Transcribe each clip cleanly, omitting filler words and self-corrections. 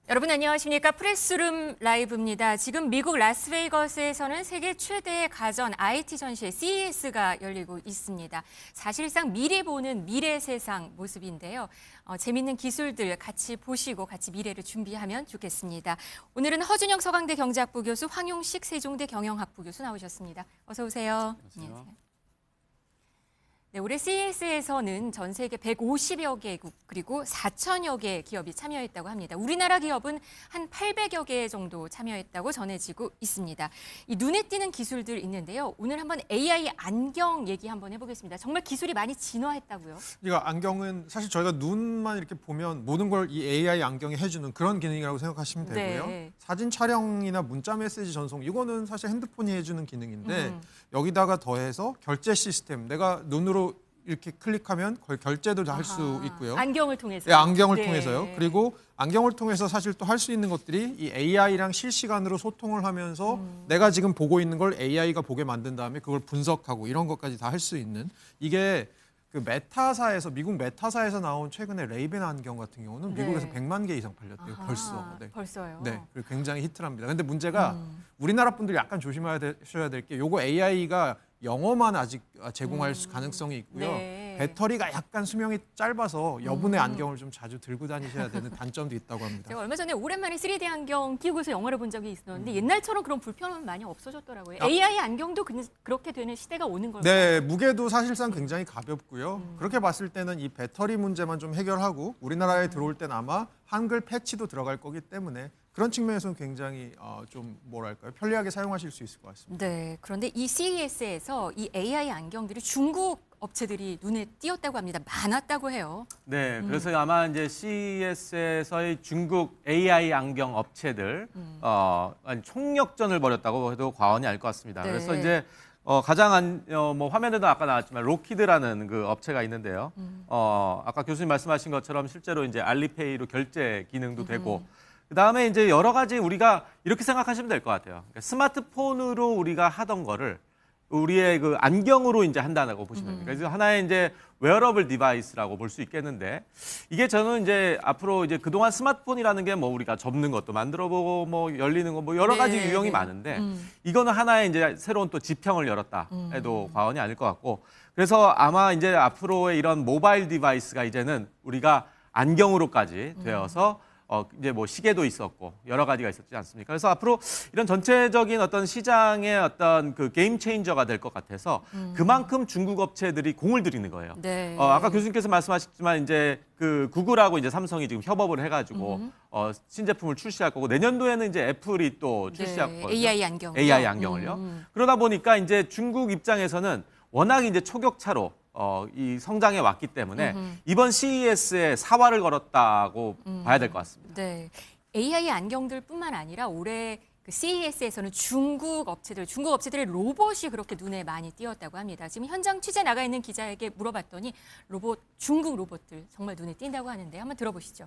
여러분 안녕하십니까? 프레스룸 라이브입니다. 지금 미국 라스베이거스에서는 세계 최대의 가전 IT 전시회 CES가 열리고 있습니다. 사실상 미리 보는 미래 세상 모습인데요. 재밌는 기술들 같이 보시고 같이 미래를 준비하면 좋겠습니다. 오늘은 허준영 서강대 경제학부 교수, 황용식 세종대 경영학부 교수 나오셨습니다. 어서 오세요. 안녕하세요. 네, 올해 CES에서는 전 세계 150여 개국 그리고 4천여 개 기업이 참여했다고 합니다. 우리나라 기업은 한 800여 개 정도 참여했다고 전해지고 있습니다. 이 눈에 띄는 기술들 있는데요. 오늘 한번 AI 안경 얘기 한번 해보겠습니다. 정말 기술이 많이 진화했다고요? 이거 안경은 사실 저희가 눈만 이렇게 보면 모든 걸 이 AI 안경이 해주는 그런 기능이라고 생각하시면 되고요. 네. 사진 촬영이나 문자 메시지 전송 이거는 사실 핸드폰이 해주는 기능인데 여기다가 더해서 결제 시스템 내가 눈으로 이렇게 클릭하면 거의 결제도 할 수 있고요. 안경을 통해서. 네, 안경을 네. 통해서요. 그리고 안경을 통해서 사실 또 할 수 있는 것들이 이 AI랑 실시간으로 소통을 하면서 내가 지금 보고 있는 걸 AI가 보게 만든 다음에 그걸 분석하고 이런 것까지 다 할 수 있는 이게 그 메타사에서 미국 메타사에서 나온 최근에 레이벤 안경 같은 경우는 네. 미국에서 100만 개 이상 팔렸대요. 벌써. 네. 벌써요? 네, 그리고 굉장히 히트를 합니다. 근데 문제가 우리나라 분들이 약간 조심하셔야 될 게 요거 AI가 영어만 아직 제공할 가능성이 있고요. 네. 배터리가 약간 수명이 짧아서 여분의 안경을 좀 자주 들고 다니셔야 되는 단점도 있다고 합니다. 제가 얼마 전에 오랜만에 3D 안경 끼고서 영화를 본 적이 있었는데 옛날처럼 그런 불편함은 많이 없어졌더라고요. AI 안경도 그렇게 되는 시대가 오는 걸까요? 네, 무게도 사실상 굉장히 가볍고요. 그렇게 봤을 때는 이 배터리 문제만 좀 해결하고 우리나라에 들어올 땐 아마 한글 패치도 들어갈 거기 때문에 그런 측면에서는 굉장히 좀 뭐랄까요 편리하게 사용하실 수 있을 것 같습니다. 네, 그런데 이 CES에서 이 AI 안경들이 중국 업체들이 눈에 띄었다고 합니다. 많았다고 해요. 네, 그래서 아마 이제 CES에서의 중국 AI 안경 업체들 총력전을 벌였다고 해도 과언이 아닐 것 같습니다. 네. 그래서 이제 가장 뭐 화면에도 아까 나왔지만 로키드라는 그 업체가 있는데요. 아까 교수님 말씀하신 것처럼 실제로 이제 알리페이로 결제 기능도 되고 그다음에 이제 여러 가지 우리가 이렇게 생각하시면 될 것 같아요. 그러니까 스마트폰으로 우리가 하던 거를 우리의 그 안경으로 이제 한다고 보시면 됩니다. 그래서 하나의 이제 웨어러블 디바이스라고 볼 수 있겠는데 이게 저는 이제 앞으로 이제 그동안 스마트폰이라는 게 뭐 우리가 접는 것도 만들어 보고 뭐 열리는 거 뭐 여러 가지 네, 유형이 네. 많은데 이거는 하나의 이제 새로운 또 지평을 열었다 해도 과언이 아닐 것 같고 그래서 아마 이제 앞으로의 이런 모바일 디바이스가 이제는 우리가 안경으로까지 되어서 이제 뭐 시계도 있었고 여러 가지가 있었지 않습니까? 그래서 앞으로 이런 전체적인 어떤 시장의 어떤 그 게임 체인저가 될 것 같아서 그만큼 중국 업체들이 공을 들이는 거예요. 네. 아까 교수님께서 말씀하셨지만 이제 그 구글하고 이제 삼성이 지금 협업을 해가지고 신제품을 출시할 거고 내년도에는 이제 애플이 또 출시할 네, 거예요. AI 안경. AI 안경을요. 그러다 보니까 이제 중국 입장에서는 워낙 이제 초격차로 이 성장해 왔기 때문에 이번 CES에 사활을 걸었다고 봐야 될 것 같습니다. 네, AI 안경들뿐만 아니라 올해 그 CES에서는 중국 업체들의 로봇이 그렇게 눈에 많이 띄었다고 합니다. 지금 현장 취재 나가 있는 기자에게 물어봤더니 중국 로봇들 정말 눈에 띈다고 하는데 한번 들어보시죠.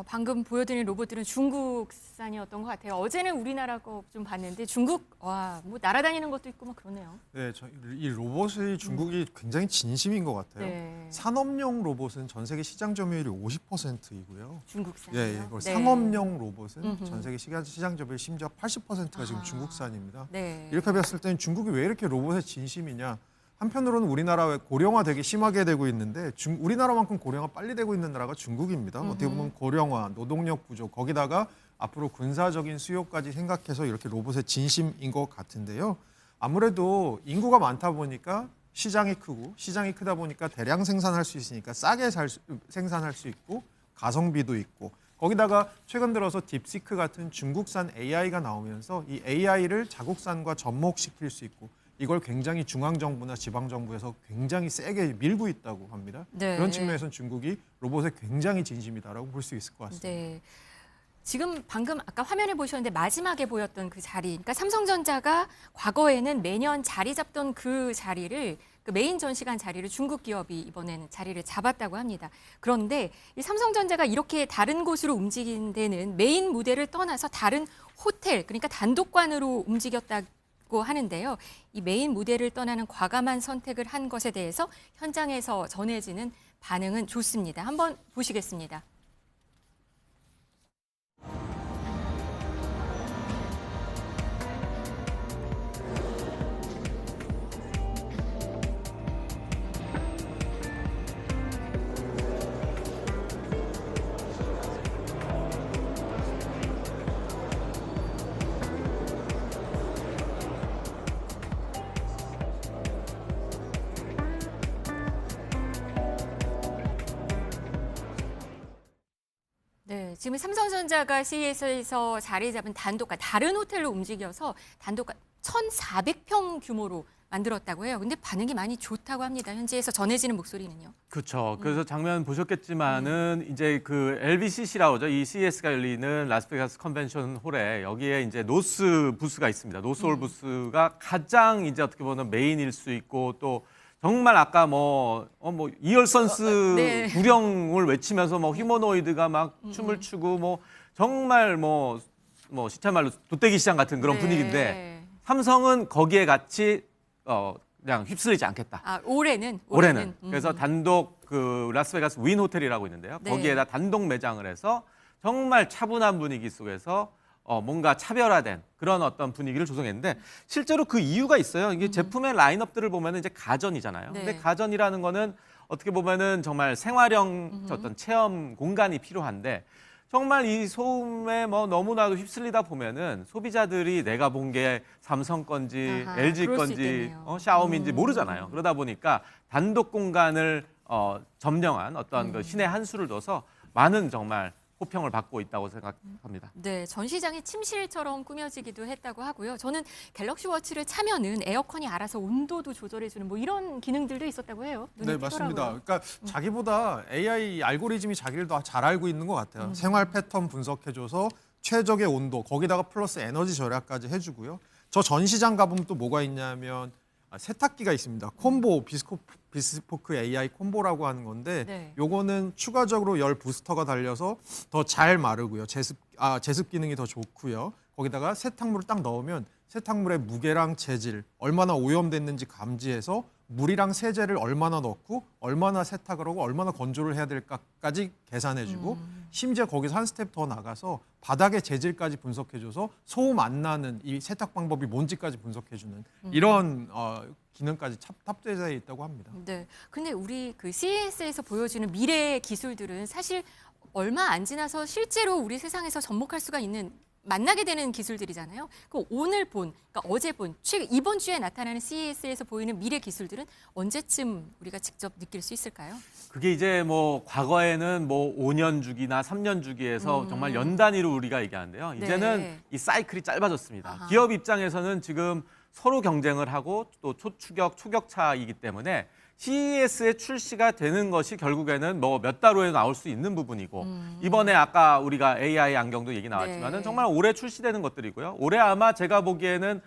방금 보여드린 로봇들은 중국산이었던 것 같아요. 어제는 우리나라 거 좀 봤는데 중국 뭐 날아다니는 것도 있고 뭐 그러네요. 네, 이 로봇이 중국이 굉장히 진심인 것 같아요. 네. 산업용 로봇은 전 세계 시장 점유율이 50%이고요. 중국산. 예, 그리고 상업용 로봇은 전 세계 시장 점유율 심지어 80%가 지금 중국산입니다. 네. 이렇게 봤을 때는 중국이 왜 이렇게 로봇에 진심이냐? 한편으로는 우리나라 왜 고령화 되게 심하게 되고 있는데 우리나라만큼 고령화 빨리 되고 있는 나라가 중국입니다. 어떻게 보면 고령화, 노동력 부족, 거기다가 앞으로 군사적인 수요까지 생각해서 이렇게 로봇의 진심인 것 같은데요. 아무래도 인구가 많다 보니까 시장이 크고 시장이 크다 보니까 대량 생산할 수 있으니까 싸게 생산할 수 있고 가성비도 있고 거기다가 최근 들어서 딥시크 같은 중국산 AI가 나오면서 이 AI를 자국산과 접목시킬 수 있고 이걸 굉장히 중앙정부나 지방정부에서 굉장히 세게 밀고 있다고 합니다. 네. 그런 측면에서는 중국이 로봇에 굉장히 진심이다라고 볼 수 있을 것 같습니다. 네. 지금 방금 아까 화면에 보셨는데 마지막에 보였던 그 자리, 그러니까 삼성전자가 과거에는 매년 자리 잡던 그 자리를 그 메인 전시관 자리를 중국 기업이 이번에는 자리를 잡았다고 합니다. 그런데 이 삼성전자가 이렇게 다른 곳으로 움직인 데는 메인 무대를 떠나서 다른 호텔, 그러니까 단독관으로 움직였다고 하는데요. 이 메인 무대를 떠나는 과감한 선택을 한 것에 대해서 현장에서 전해지는 반응은 좋습니다. 한번 보시겠습니다. 네, 지금 삼성전자가 CES에서 자리 잡은 단독관, 다른 호텔로 움직여서 단독관 1,400평 규모로 만들었다고 해요. 근데 반응이 많이 좋다고 합니다. 현지에서 전해지는 목소리는요. 그렇죠. 그래서 장면 보셨겠지만은 이제 그 LBCC라고 하죠. 이 CES가 열리는 라스베가스 컨벤션 홀에 여기에 이제 노스 부스가 있습니다. 노스홀 부스가 가장 이제 어떻게 보면 메인일 수 있고 또 정말 아까 뭐 이얼선스 네. 구령을 외치면서 뭐 휴머노이드가 막 춤을 추고 뭐 정말 뭐 시차말로 돗대기 시장 같은 그런 네. 분위기인데 삼성은 거기에 같이 그냥 휩쓸리지 않겠다. 아, 올해는. 그래서 단독 그 라스베가스 윈 호텔이라고 있는데요. 네. 거기에다 단독 매장을 해서 정말 차분한 분위기 속에서 뭔가 차별화된 그런 어떤 분위기를 조성했는데 실제로 그 이유가 있어요. 이게 제품의 라인업들을 보면은 이제 가전이잖아요. 네. 근데 가전이라는 거는 어떻게 보면은 정말 생활형 어떤 체험 공간이 필요한데 정말 이 소음에 뭐 너무나도 휩쓸리다 보면은 소비자들이 내가 본 게 삼성 건지 아하, LG 그럴 수 건지 있겠네요. 샤오미인지 모르잖아요. 그러다 보니까 단독 공간을 점령한 어떤 그 신의 한 수를 둬서 많은 정말 호평을 받고 있다고 생각합니다. 네, 전시장이 침실처럼 꾸며지기도 했다고 하고요. 저는 갤럭시 워치를 차면은 에어컨이 알아서 온도도 조절해주는 뭐 이런 기능들도 있었다고 해요. 눈에 네, 맞습니다. 띄더라고요. 그러니까 자기보다 AI 알고리즘이 자기를 더 잘 알고 있는 것 같아요. 생활 패턴 분석해줘서 최적의 온도, 거기다가 플러스 에너지 절약까지 해주고요. 저 전시장 가보면 또 뭐가 있냐면 세탁기가 있습니다. 콤보 비스포크 AI 콤보라고 하는 건데 네. 요거는 추가적으로 열 부스터가 달려서 더 잘 마르고요. 제습 기능이 더 좋고요. 거기다가 세탁물을 딱 넣으면 세탁물의 무게랑 재질, 얼마나 오염됐는지 감지해서 물이랑 세제를 얼마나 넣고 얼마나 세탁을 하고 얼마나 건조를 해야 될까까지 계산해주고 심지어 거기서 한 스텝 더 나가서 바닥의 재질까지 분석해줘서 소음 안 나는 이 세탁 방법이 뭔지까지 분석해주는 이런 기능까지 탑재되어 있다고 합니다. 네, 근데 우리 그 CES에서 보여주는 미래의 기술들은 사실 얼마 안 지나서 실제로 우리 세상에서 접목할 수가 있는 만나게 되는 기술들이잖아요. 그 오늘 그러니까 어제 이번 주에 나타나는 CES에서 보이는 미래 기술들은 언제쯤 우리가 직접 느낄 수 있을까요? 그게 이제 뭐 과거에는 뭐 5년 주기나 3년 주기에서 정말 연 단위로 우리가 얘기하는데요. 이제는 네. 이 사이클이 짧아졌습니다. 아하. 기업 입장에서는 지금 서로 경쟁을 하고 또 초추격, 초격차이기 때문에 CES에 출시가 되는 것이 결국에는 뭐 몇 달 후에 나올 수 있는 부분이고 이번에 아까 우리가 AI 안경도 얘기 나왔지만은 네. 정말 올해 출시되는 것들이고요. 올해 아마 제가 보기에는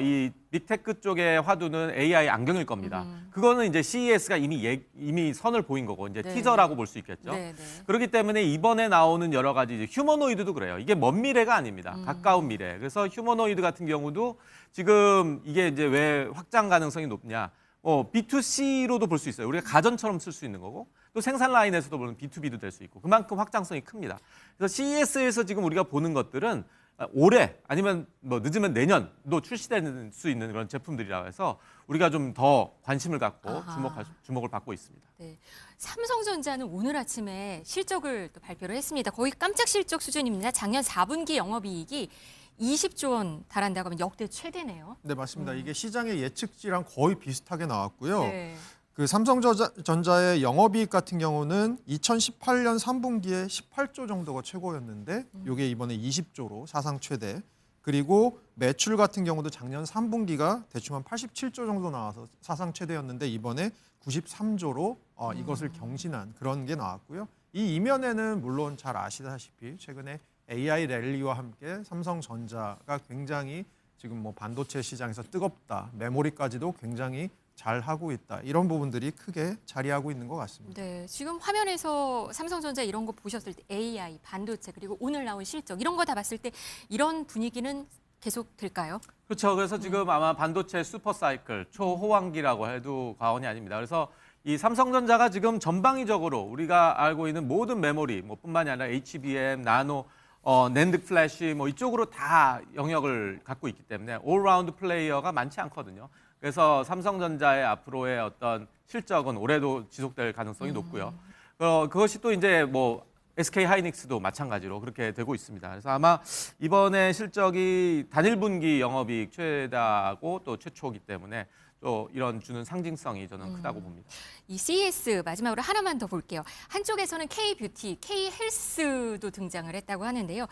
이 빅테크 쪽의 화두는 AI 안경일 겁니다. 그거는 이제 CES가 이미 선을 보인 거고 이제 네. 티저라고 볼 수 있겠죠. 네, 네. 그렇기 때문에 이번에 나오는 여러 가지 이제 휴머노이드도 그래요. 이게 먼 미래가 아닙니다. 가까운 미래. 그래서 휴머노이드 같은 경우도 지금 이게 이제 왜 확장 가능성이 높냐? B2C로도 볼 수 있어요. 우리가 가전처럼 쓸 수 있는 거고 또 생산 라인에서도 보면 B2B도 될 수 있고 그만큼 확장성이 큽니다. 그래서 CES에서 지금 우리가 보는 것들은 올해 아니면 뭐 늦으면 내년도 출시될 수 있는 그런 제품들이라 해서 우리가 좀 더 관심을 갖고 아하. 주목을 받고 있습니다. 네. 삼성전자는 오늘 아침에 실적을 또 발표를 했습니다. 거의 깜짝 실적 수준입니다. 작년 4분기 영업이익이 20조 원 달한다고 하면 역대 최대네요. 네, 맞습니다. 이게 시장의 예측치랑 거의 비슷하게 나왔고요. 네. 그 삼성전자의 영업이익 같은 경우는 2018년 3분기에 18조 정도가 최고였는데 이게 이번에 20조로 사상 최대. 그리고 매출 같은 경우도 작년 3분기가 대충 한 87조 정도 나와서 사상 최대였는데 이번에 93조로 이것을 경신한 그런 게 나왔고요. 이 이면에는 물론 잘 아시다시피 최근에 AI 랠리와 함께 삼성전자가 굉장히 지금 뭐 반도체 시장에서 뜨겁다, 메모리까지도 굉장히 잘 하고 있다. 이런 부분들이 크게 자리하고 있는 것 같습니다. 네, 지금 화면에서 삼성전자 이런 거 보셨을 때 AI, 반도체 그리고 오늘 나온 실적 이런 거 다 봤을 때 이런 분위기는 계속 될까요? 그렇죠. 그래서 지금 아마 반도체 슈퍼사이클 초호황기라고 해도 과언이 아닙니다. 그래서 이 삼성전자가 지금 전방위적으로 우리가 알고 있는 모든 메모리, 뭐 뿐만이 아니라 HBM, 나노, 낸드 플래시 뭐 이쪽으로 다 영역을 갖고 있기 때문에 올라운드 플레이어가 많지 않거든요. 그래서 삼성전자의 앞으로의 어떤 실적은 올해도 지속될 가능성이 높고요. 그것이 또 이제 뭐 SK 하이닉스도 마찬가지로 그렇게 되고 있습니다. 그래서 아마 이번에 실적이 단일 분기 영업이익 최다고 또 최초이기 때문에 또 이런 주는 상징성이 저는 크다고 봅니다. 이 CES 마지막으로 하나만 더 볼게요. 한쪽에서는 K-뷰티, K-헬스도 등장을 했다고 하는데요.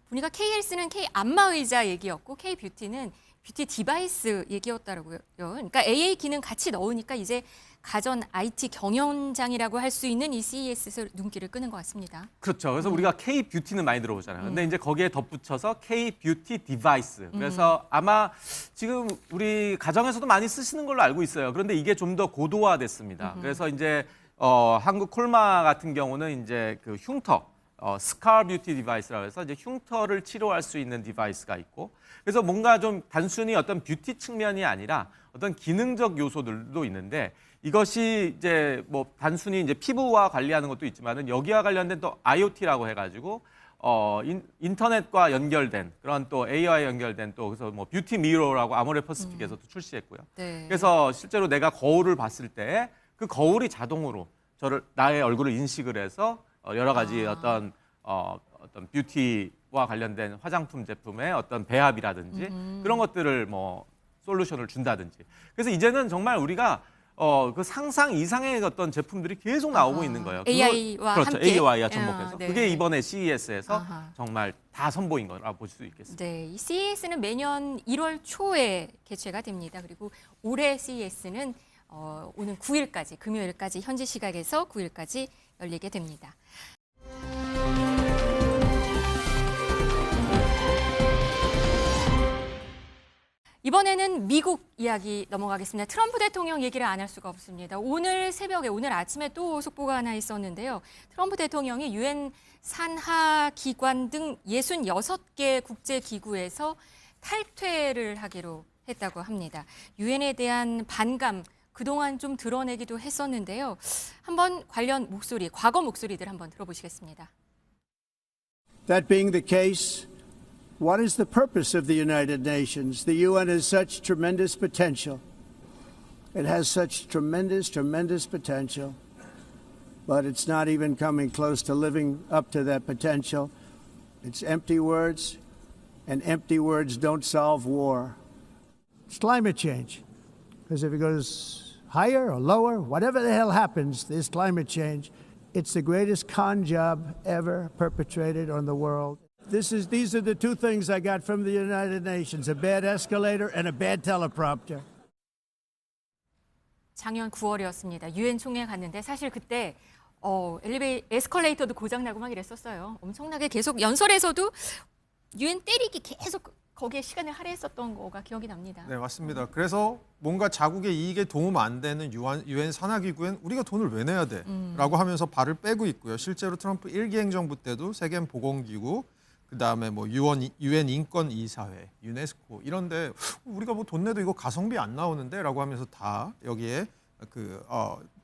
보니까 K-헬스는 K-안마의자 얘기였고 K-뷰티는 뷰티 디바이스 얘기였더라고요. 그러니까 AA 기능 같이 넣으니까 이제 가전 IT 경연장이라고 할 수 있는 이 CES에서 눈길을 끄는 것 같습니다. 그렇죠. 그래서 우리가 K-뷰티는 많이 들어보잖아요. 근데 이제 거기에 덧붙여서 K-뷰티 디바이스. 그래서 아마 지금 우리 가정에서도 많이 쓰시는 걸로 알고 있어요. 그런데 이게 좀 더 고도화됐습니다. 그래서 이제 한국 콜마 같은 경우는 이제 그 흉터, 스카 뷰티 디바이스라고 해서 이제 흉터를 치료할 수 있는 디바이스가 있고 그래서 뭔가 좀 단순히 어떤 뷰티 측면이 아니라 어떤 기능적 요소들도 있는데 이것이 이제 뭐 단순히 이제 피부와 관리하는 것도 있지만은 여기와 관련된 또 IoT라고 해가지고 인터넷과 연결된 그런 또 AI와 연결된 또 그래서 뭐 뷰티 미러라고 아모레퍼시픽에서도 출시했고요. 네. 그래서 실제로 내가 거울을 봤을 때 그 거울이 자동으로 나의 얼굴을 인식을 해서 여러 가지 어떤 뷰티와 관련된 화장품 제품의 어떤 배합이라든지 그런 것들을 뭐 솔루션을 준다든지. 그래서 이제는 정말 우리가 그 상상 이상의 어떤 제품들이 계속 나오고 있는 거예요. AI와 그렇죠. 함께. AI와 접목해서. 네. 그게 이번에 CES에서 아하. 정말 다 선보인 거라 볼 수 있겠습니다. 네, 이 CES는 매년 1월 초에 개최가 됩니다. 그리고 올해 CES는 오는 9일까지, 금요일까지 현지 시각에서 9일까지 열리게 됩니다. 이번에는 미국 이야기 넘어가겠습니다. 트럼프 대통령 얘기를 안 할 수가 없습니다. 오늘 새벽에, 오늘 아침에 또 속보가 하나 있었는데요. 트럼프 대통령이 유엔 산하 기관 등 66개 국제기구에서 탈퇴를 하기로 했다고 합니다. 유엔에 대한 반감, 그동안 좀 드러내기도 했었는데요. 한번 관련 목소리, 과거 목소리들 한번 들어보시겠습니다. That being the case, what is the purpose of the United Nations? The UN has such tremendous potential. It has such tremendous potential, but it's not even coming close to living up to that potential. It's empty words, and empty words don't solve war. It's climate change, because if it goes higher or lower, whatever the hell happens, this climate change, it's the greatest con job ever perpetrated on the world. These are the two things I got from the United Nations, a bad escalator and a bad teleprompter. 작년 9월이었습니다. 유엔 총회 갔는데 사실 그때 에스컬레이터도 고장나고 막 이랬었어요. 엄청나게 계속 연설에서도 유엔 때리기 계속 거기에 시간을 할애했었던 거가 기억이 납니다. 네, 맞습니다. 그래서 뭔가 자국의 이익에 도움 안 되는 유엔 산하기구엔 우리가 돈을 왜 내야 돼? 라고 하면서 발을 빼고 있고요. 실제로 트럼프 1기 행정부 때도 세계보건기구, 그다음에 뭐 유엔 인권이사회, 유네스코 이런데 우리가 뭐 돈 내도 이거 가성비 안 나오는데 라고 하면서 다 여기에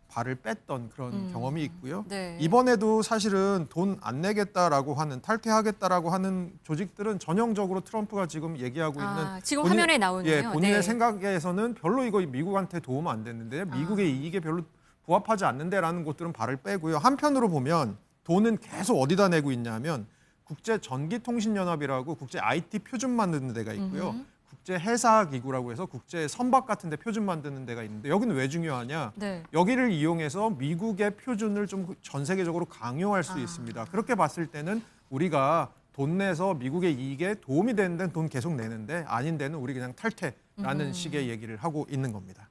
발을 뺐던 그런 경험이 있고요. 네. 이번에도 사실은 돈 안 내겠다라고 하는, 탈퇴하겠다라고 하는 조직들은 전형적으로 트럼프가 지금 얘기하고 있는 지금 화면에 나오네요. 본인의 네. 생각에서는 별로 이거 미국한테 도움 안 됐는데 미국의 이익에 별로 부합하지 않는데라는 곳들은 발을 빼고요. 한편으로 보면 돈은 계속 어디다 내고 있냐면 국제 전기통신연합이라고 국제 IT 표준 만드는 데가 있고요. 국제 해사 기구라고 해서 국제 선박 같은 데 표준 만드는 데가 있는데 여기는 왜 중요하냐? 네. 여기를 이용해서 미국의 표준을 좀 전 세계적으로 강요할 수 있습니다. 그렇게 봤을 때는 우리가 돈 내서 미국의 이익에 도움이 되는 데는 돈 계속 내는데 아닌 데는 우리 그냥 탈퇴라는 식의 얘기를 하고 있는 겁니다.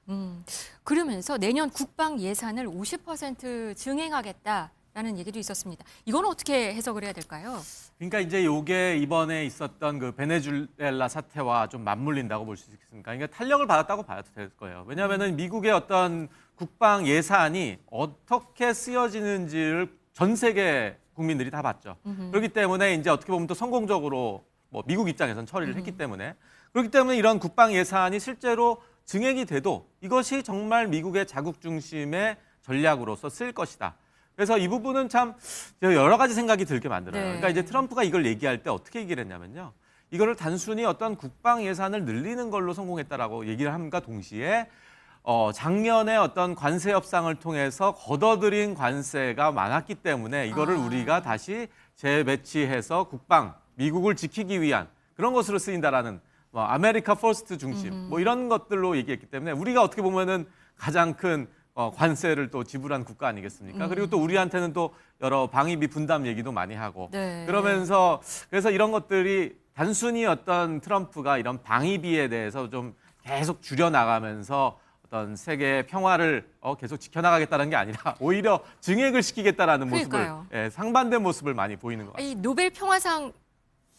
그러면서 내년 국방 예산을 50% 증액하겠다라는 얘기도 있었습니다. 이건 어떻게 해석을 해야 될까요? 그러니까 이제 요게 이번에 있었던 그 베네수엘라 사태와 좀 맞물린다고 볼 수 있습니다. 그러니까 탄력을 받았다고 봐도 될 거예요. 왜냐하면은 미국의 어떤 국방 예산이 어떻게 쓰여지는지를 전 세계 국민들이 다 봤죠. 그렇기 때문에 이제 어떻게 보면 또 성공적으로 뭐 미국 입장에서는 처리를 했기 때문에 그렇기 때문에 이런 국방 예산이 실제로 증액이 돼도 이것이 정말 미국의 자국 중심의 전략으로서 쓸 것이다. 그래서 이 부분은 참 여러 가지 생각이 들게 만들어요. 네. 그러니까 이제 트럼프가 이걸 얘기할 때 어떻게 얘기를 했냐면요. 이거를 단순히 어떤 국방 예산을 늘리는 걸로 성공했다라고 얘기를 함과 동시에 작년에 어떤 관세 협상을 통해서 걷어들인 관세가 많았기 때문에 이거를 우리가 다시 재배치해서 국방, 미국을 지키기 위한 그런 것으로 쓰인다라는 뭐 아메리카 퍼스트 중심 뭐 이런 것들로 얘기했기 때문에 우리가 어떻게 보면은 가장 큰 관세를 또 지불한 국가 아니겠습니까? 그리고 또 우리한테는 또 여러 방위비 분담 얘기도 많이 하고 네. 그러면서 그래서 이런 것들이 단순히 어떤 트럼프가 이런 방위비에 대해서 좀 계속 줄여나가면서 어떤 세계의 평화를 계속 지켜나가겠다는 게 아니라 오히려 증액을 시키겠다라는 그러니까요. 모습을 상반된 모습을 많이 보이는 것 같아요. 이 노벨 평화상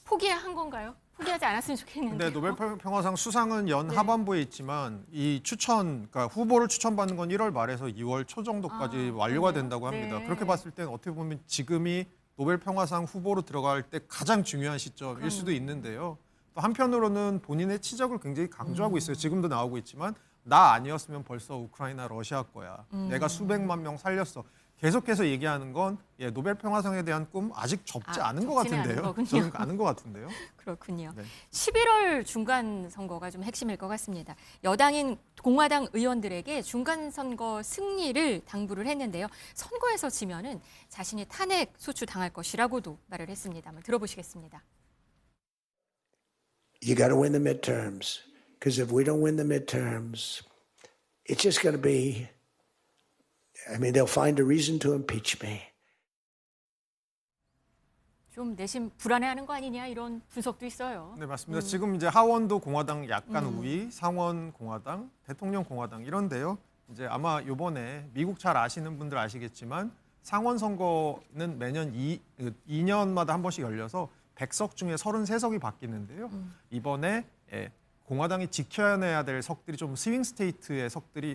포기한 건가요? 포기하지 않았으면 좋겠는데. 근데 노벨 평화상 수상은 연 하반부에 있지만 이 그러니까 후보를 추천받는 건 1월 말에서 2월 초 정도까지 완료가 그래요? 된다고 합니다. 네. 그렇게 봤을 때는 어떻게 보면 지금이 노벨 평화상 후보로 들어갈 때 가장 중요한 시점일 수도 있는데요. 또 한편으로는 본인의 치적을 굉장히 강조하고 있어요. 지금도 나오고 있지만 나 아니었으면 벌써 우크라이나 러시아 거야. 내가 수백만 명 살렸어. 계속해서 얘기하는 건 노벨 평화상에 대한 꿈 아직 접지 않은 것 접지는 않은 같은데요. 거군요. 저는 아는 것 같은데요. 그렇군요. 네. 11월 중간 선거가 좀 핵심일 것 같습니다. 여당인 공화당 의원들에게 중간 선거 승리를 당부를 했는데요. 선거에서 지면은 자신이 탄핵 소추 당할 것이라고도 말을 했습니다. 한번 들어보시겠습니다. You got to win the midterms. Because if we don't win the midterms, it's just going to be, they'll find a reason to impeach me. 좀 내심 불안해하는 거 아니냐 이런 분석도 있어요. 네, 맞습니다. 지금 이제 하원도 공화당 약간 우위, 상원 공화당, 대통령 공화당 이런데요. 이제 아마 이번에 미국 잘 아시는 분들 아시겠지만 상원 선거는 매년 2년마다 한 번씩 열려서 100석 중에 33석이 바뀌는데요. 이번에 공화당이 지켜내야 될 석들이 좀 스윙 스테이트의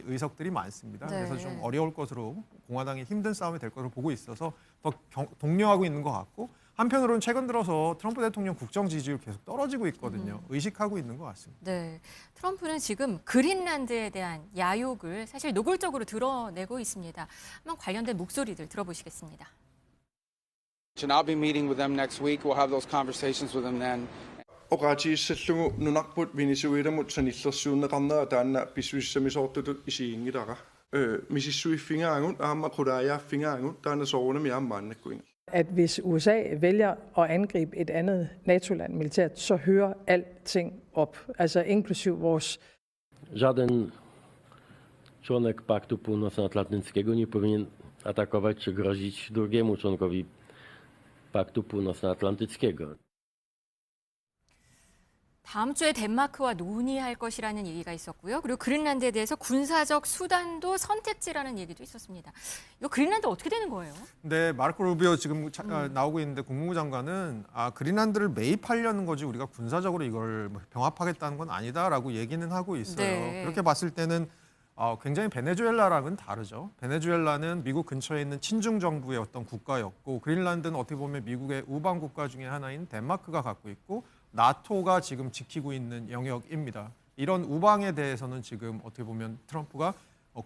의석들이 많습니다. 네. 그래서 좀 어려울 것으로 공화당이 힘든 싸움이 될 것으로 보고 있어서 더 독려하고 있는 것 같고 한편으로는 최근 들어서 트럼프 대통령 국정 지지율 계속 떨어지고 있거든요. 의식하고 있는 것 같습니다. 네, 트럼프는 지금 그린란드에 대한 야욕을 사실 노골적으로 드러내고 있습니다. 한번 관련된 목소리들 들어보시겠습니다. And I'll be meeting with them next week. We'll have those conversations with them then. Oqatiissallungu nunarput Venezuelamut sanillersuunneqarnera taanna pissuissamisoortutut isiingilara misissuiffingaangut aamma qulaajaaffingaagut taana soorunami aammaannakkuinga. At hvis USA vælger at angribe et andet NATO-land militært, så hører alting op, altså inklusiv vores. Żaden członek Paktu Północnoatlantyckiego nie powinien atakować czy grozić drugiemu członkowi Paktu Północnoatlantyckiego. 다음 주에 덴마크와 논의할 것이라는 얘기가 있었고요. 그리고 그린란드에 대해서 군사적 수단도 선택지라는 얘기도 있었습니다. 이거 그린란드 어떻게 되는 거예요? 네, 마르코 루비오 지금 나오고 있는데 국무부 장관은 그린란드를 매입하려는 거지 우리가 군사적으로 이걸 병합하겠다는 건 아니다라고 얘기는 하고 있어요. 네. 그렇게 봤을 때는 굉장히 베네수엘라랑은 다르죠. 베네수엘라는 미국 근처에 있는 친중 정부의 어떤 국가였고 그린란드는 어떻게 보면 미국의 우방 국가 중에 하나인 덴마크가 갖고 있고 나토가 지금 지키고 있는 영역입니다. 이런 우방에 대해서는 지금 어떻게 보면 트럼프가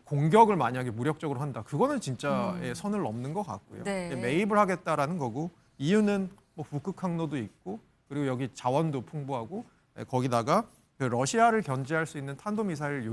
공격을 만약에 무력적으로 한다. 그거는 진짜 선을 넘는 것 같고요. 네. 매입을 하겠다라는 거고 이유는 뭐 북극 항로도 있고 그리고 여기 자원도 풍부하고 거기다가 그 러시아를 견제할 수 있는 탄도미사일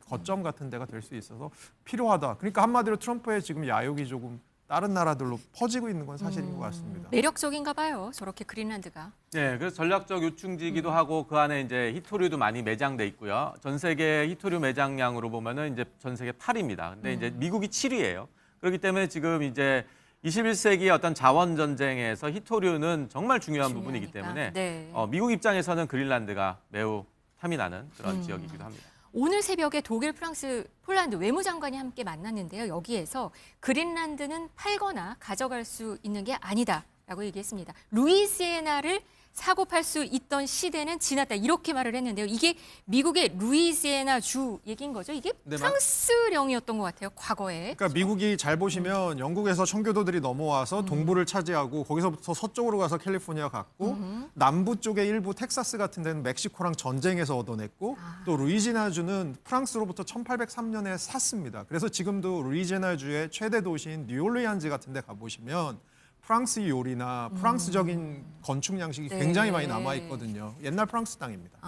거점 같은 데가 될 수 있어서 필요하다. 그러니까 한마디로 트럼프의 지금 야욕이 조금 다른 나라들로 퍼지고 있는 건 사실인 것 같습니다. 매력적인가 봐요. 저렇게 그린란드가. 네, 그래서 전략적 요충지이기도 하고 그 안에 이제 히토류도 많이 매장돼 있고요. 전 세계 히토류 매장량으로 보면은 이제 전 세계 8위입니다. 근데 이제 미국이 7위예요. 그렇기 때문에 지금 이제 21세기의 어떤 자원 전쟁에서 히토류는 정말 중요한 부분이기 중요하니까. 때문에 네. 미국 입장에서는 그린란드가 매우 탐이 나는 그런 지역이기도 합니다. 오늘 새벽에 독일, 프랑스, 폴란드 외무장관이 함께 만났는데요. 여기에서 그린란드는 팔거나 가져갈 수 있는 게 아니다라고 얘기했습니다. 루이지애나를 사고 팔 수 있던 시대는 지났다 이렇게 말을 했는데요. 이게 미국의 루이지애나 주 얘기인 거죠. 이게 네, 프랑스령이었던 것 같아요. 과거에. 그러니까 미국이 잘 보시면 영국에서 청교도들이 넘어와서 동부를 차지하고 거기서부터 서쪽으로 가서 캘리포니아 갔고 남부 쪽의 일부 텍사스 같은 데는 멕시코랑 전쟁에서 얻어냈고 또 루이지애나주는 프랑스로부터 1803년에 샀습니다. 그래서 지금도 루이지애나주의 최대 도시인 뉴올리안즈 같은 데 가보시면 프랑스 요리나 프랑스적인 건축 양식이 네. 굉장히 많이 남아있거든요. 옛날 프랑스 땅입니다.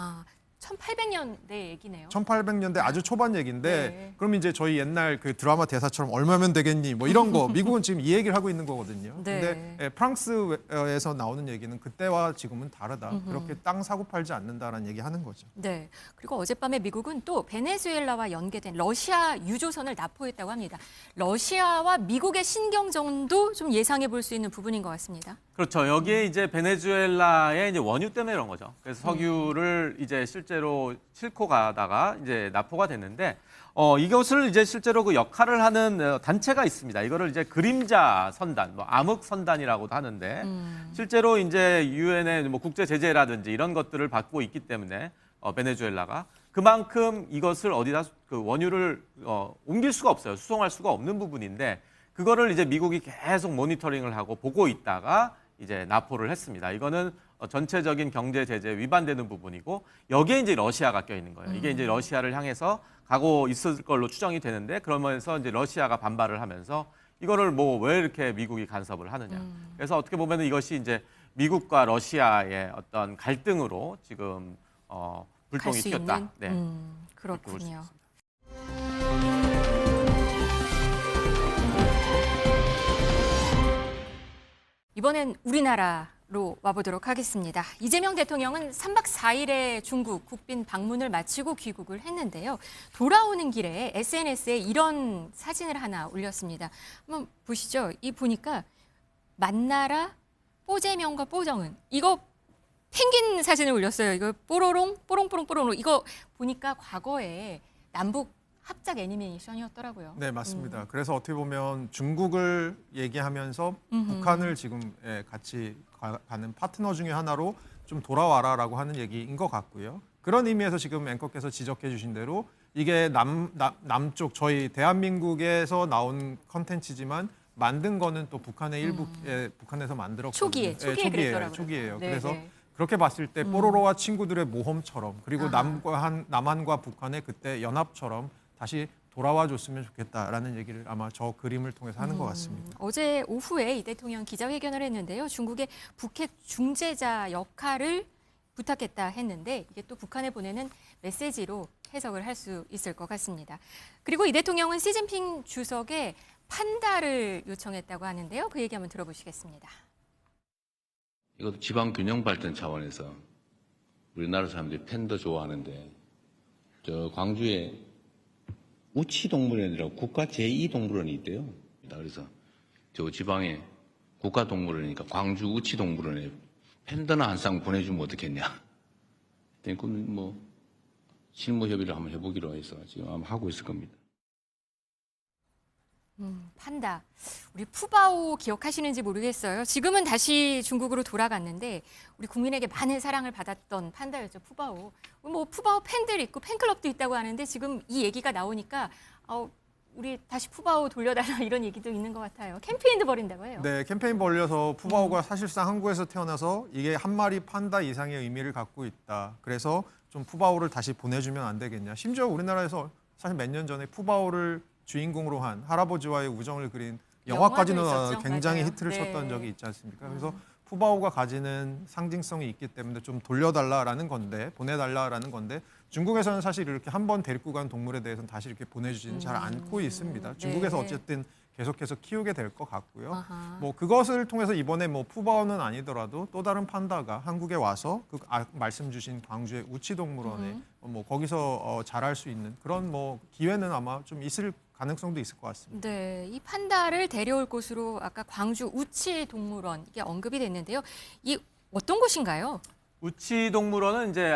1800년대 얘기네요. 1800년대 아주 초반 얘기인데 네. 그럼 이제 저희 옛날 그 드라마 대사처럼 얼마면 되겠니 뭐 이런 거 미국은 지금 이 얘기를 하고 있는 거거든요. 네. 근데 프랑스에서 나오는 얘기는 그때와 지금은 다르다. 그렇게 땅 사고 팔지 않는다라는 얘기 하는 거죠. 네. 그리고 어젯밤에 미국은 또 베네수엘라와 연계된 러시아 유조선을 납포했다고 합니다. 러시아와 미국의 신경전도 좀 예상해 볼 수 있는 부분인 것 같습니다. 그렇죠. 여기에 이제 베네수엘라의 이제 원유 때문에 그런 거죠. 그래서 석유를 이제 실제로 싣고 가다가 이제 납포가 됐는데 이것을 이제 실제로 그 역할을 하는 단체가 있습니다. 이거를 이제 그림자 선단, 뭐 암흑 선단이라고도 하는데 실제로 이제 유엔의 뭐 국제 제재라든지 이런 것들을 받고 있기 때문에 베네수엘라가 그만큼 이것을 어디다 그 원유를 옮길 수가 없어요. 수송할 수가 없는 부분인데 그거를 이제 미국이 계속 모니터링을 하고 보고 있다가 이제 납포를 했습니다. 이거는 전체적인 경제 제재 위반되는 부분이고 여기에 이제 러시아가 껴 있는 거예요. 이게 이제 러시아를 향해서 가고 있을 걸로 추정이 되는데 그러면서 이제 러시아가 반발을 하면서 이거를 뭐 왜 이렇게 미국이 간섭을 하느냐. 그래서 어떻게 보면 이것이 이제 미국과 러시아의 어떤 갈등으로 지금 갈 불똥이 수 튀었다. 있는. 네. 그렇게 볼수 그렇군요. 있습니다. 이번엔 우리나라로 와보도록 하겠습니다. 이재명 대통령은 3박 4일의 중국 국빈 방문을 마치고 귀국을 했는데요. 돌아오는 길에 SNS에 이런 사진을 하나 올렸습니다. 한번 보시죠. 이 보니까 만나라 뽀재명과 뽀정은 이거 펭귄 사진을 올렸어요. 이거 뽀로롱 뽀롱뽀롱 뽀로롱 이거 보니까 과거에 남북 합작 애니메이션이었더라고요. 네, 맞습니다. 그래서 어떻게 보면 중국을 얘기하면서 북한을 지금 같이 가는 파트너 중에 하나로 좀 돌아와라라고 하는 얘기인 것 같고요. 그런 의미에서 지금 앵커께서 지적해 주신 대로 이게 남쪽 저희 대한민국에서 나온 컨텐츠지만 만든 거는 또 북한의 일부 북한에서 만들었거든요. 초기에 그랬더라고요. 초기예요. 네, 그래서 네. 그렇게 봤을 때 뽀로로와 친구들의 모험처럼 그리고 남한과 북한의 그때 연합처럼 다시 돌아와 줬으면 좋겠다라는 얘기를 아마 저 그림을 통해서 하는 것 같습니다. 어제 오후에 이 대통령 기자회견을 했는데요. 중국의 북핵 중재자 역할을 부탁했다 했는데 이게 또 북한에 보내는 메시지로 해석을 할 수 있을 것 같습니다. 그리고 이 대통령은 시진핑 주석에 판다를 요청했다고 하는데요. 그 얘기 한번 들어보시겠습니다. 이것도 지방 균형 발전 차원에서 우리나라 사람들이 팬더 좋아하는데 저 광주에 우치동물원이라고 국가 제2동물원이 있대요. 그래서 저 지방에 국가동물원이니까 광주 우치동물원에 팬더나 한 쌍 보내주면 어떻겠냐. 그건 뭐 실무 협의를 한번 해보기로 해서 지금 아마 하고 있을 겁니다. 판다. 우리 푸바오 기억하시는지 모르겠어요. 지금은 다시 중국으로 돌아갔는데 우리 국민에게 많은 사랑을 받았던 판다였죠. 푸바오. 뭐 푸바오 팬들 있고 팬클럽도 있다고 하는데 지금 이 얘기가 나오니까 우리 다시 푸바오 돌려달라 이런 얘기도 있는 것 같아요. 캠페인도 벌인다고 해요. 네, 캠페인 벌려서 푸바오가 사실상 한국에서 태어나서 이게 한 마리 판다 이상의 의미를 갖고 있다. 그래서 좀 푸바오를 다시 보내주면 안 되겠냐. 심지어 우리나라에서 사실 몇 년 전에 푸바오를 주인공으로 한 할아버지와의 우정을 그린 영화까지는 영화도 있었죠. 굉장히 맞아요. 히트를 네. 쳤던 적이 있지 않습니까? 그래서 푸바오가 가지는 상징성이 있기 때문에 좀 돌려달라라는 건데 보내달라라는 건데 중국에서는 사실 이렇게 한 번 데리고 간 동물에 대해서는 다시 이렇게 보내주지는 잘 않고 있습니다. 중국에서 네. 어쨌든 계속해서 키우게 될 것 같고요. 아하. 뭐 그것을 통해서 이번에 뭐 푸바오는 아니더라도 또 다른 판다가 한국에 와서 그 말씀 주신 광주의 우치동물원에 뭐 거기서 자랄 수 있는 그런 뭐 기회는 아마 좀 있을 가능성도 있을 것 같습니다. 네, 이 판다를 데려올 곳으로 아까 광주 우치동물원 이게 언급이 됐는데요. 이 어떤 곳인가요? 우치동물원은 이제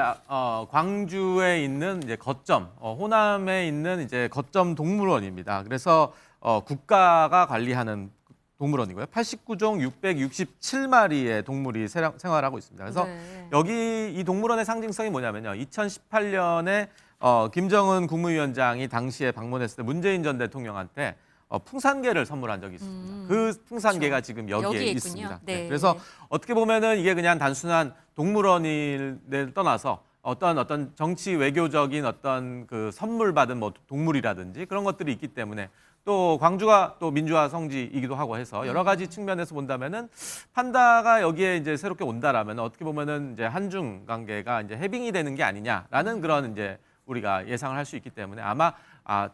광주에 있는 이제 거점, 호남에 있는 이제 거점 동물원입니다. 그래서 국가가 관리하는 동물원이고요. 89종 667마리의 동물이 생활하고 있습니다. 그래서 네. 여기 이 동물원의 상징성이 뭐냐면요. 2018년에 김정은 국무위원장이 당시에 방문했을 때 문재인 전 대통령한테 풍산개를 선물한 적이 있습니다. 그 풍산개가 지금 여기에 여기에 있군요. 있습니다. 네. 그래서 어떻게 보면은 이게 그냥 단순한 동물원을 떠나서 어떤 정치 외교적인 어떤 그 선물 받은 뭐 동물이라든지 그런 것들이 있기 때문에 또 광주가 또 민주화 성지이기도 하고 해서 여러 가지 측면에서 본다면은 판다가 여기에 이제 새롭게 온다라면 어떻게 보면은 이제 한중 관계가 이제 해빙이 되는 게 아니냐라는 그런 이제 우리가 예상을 할 수 있기 때문에 아마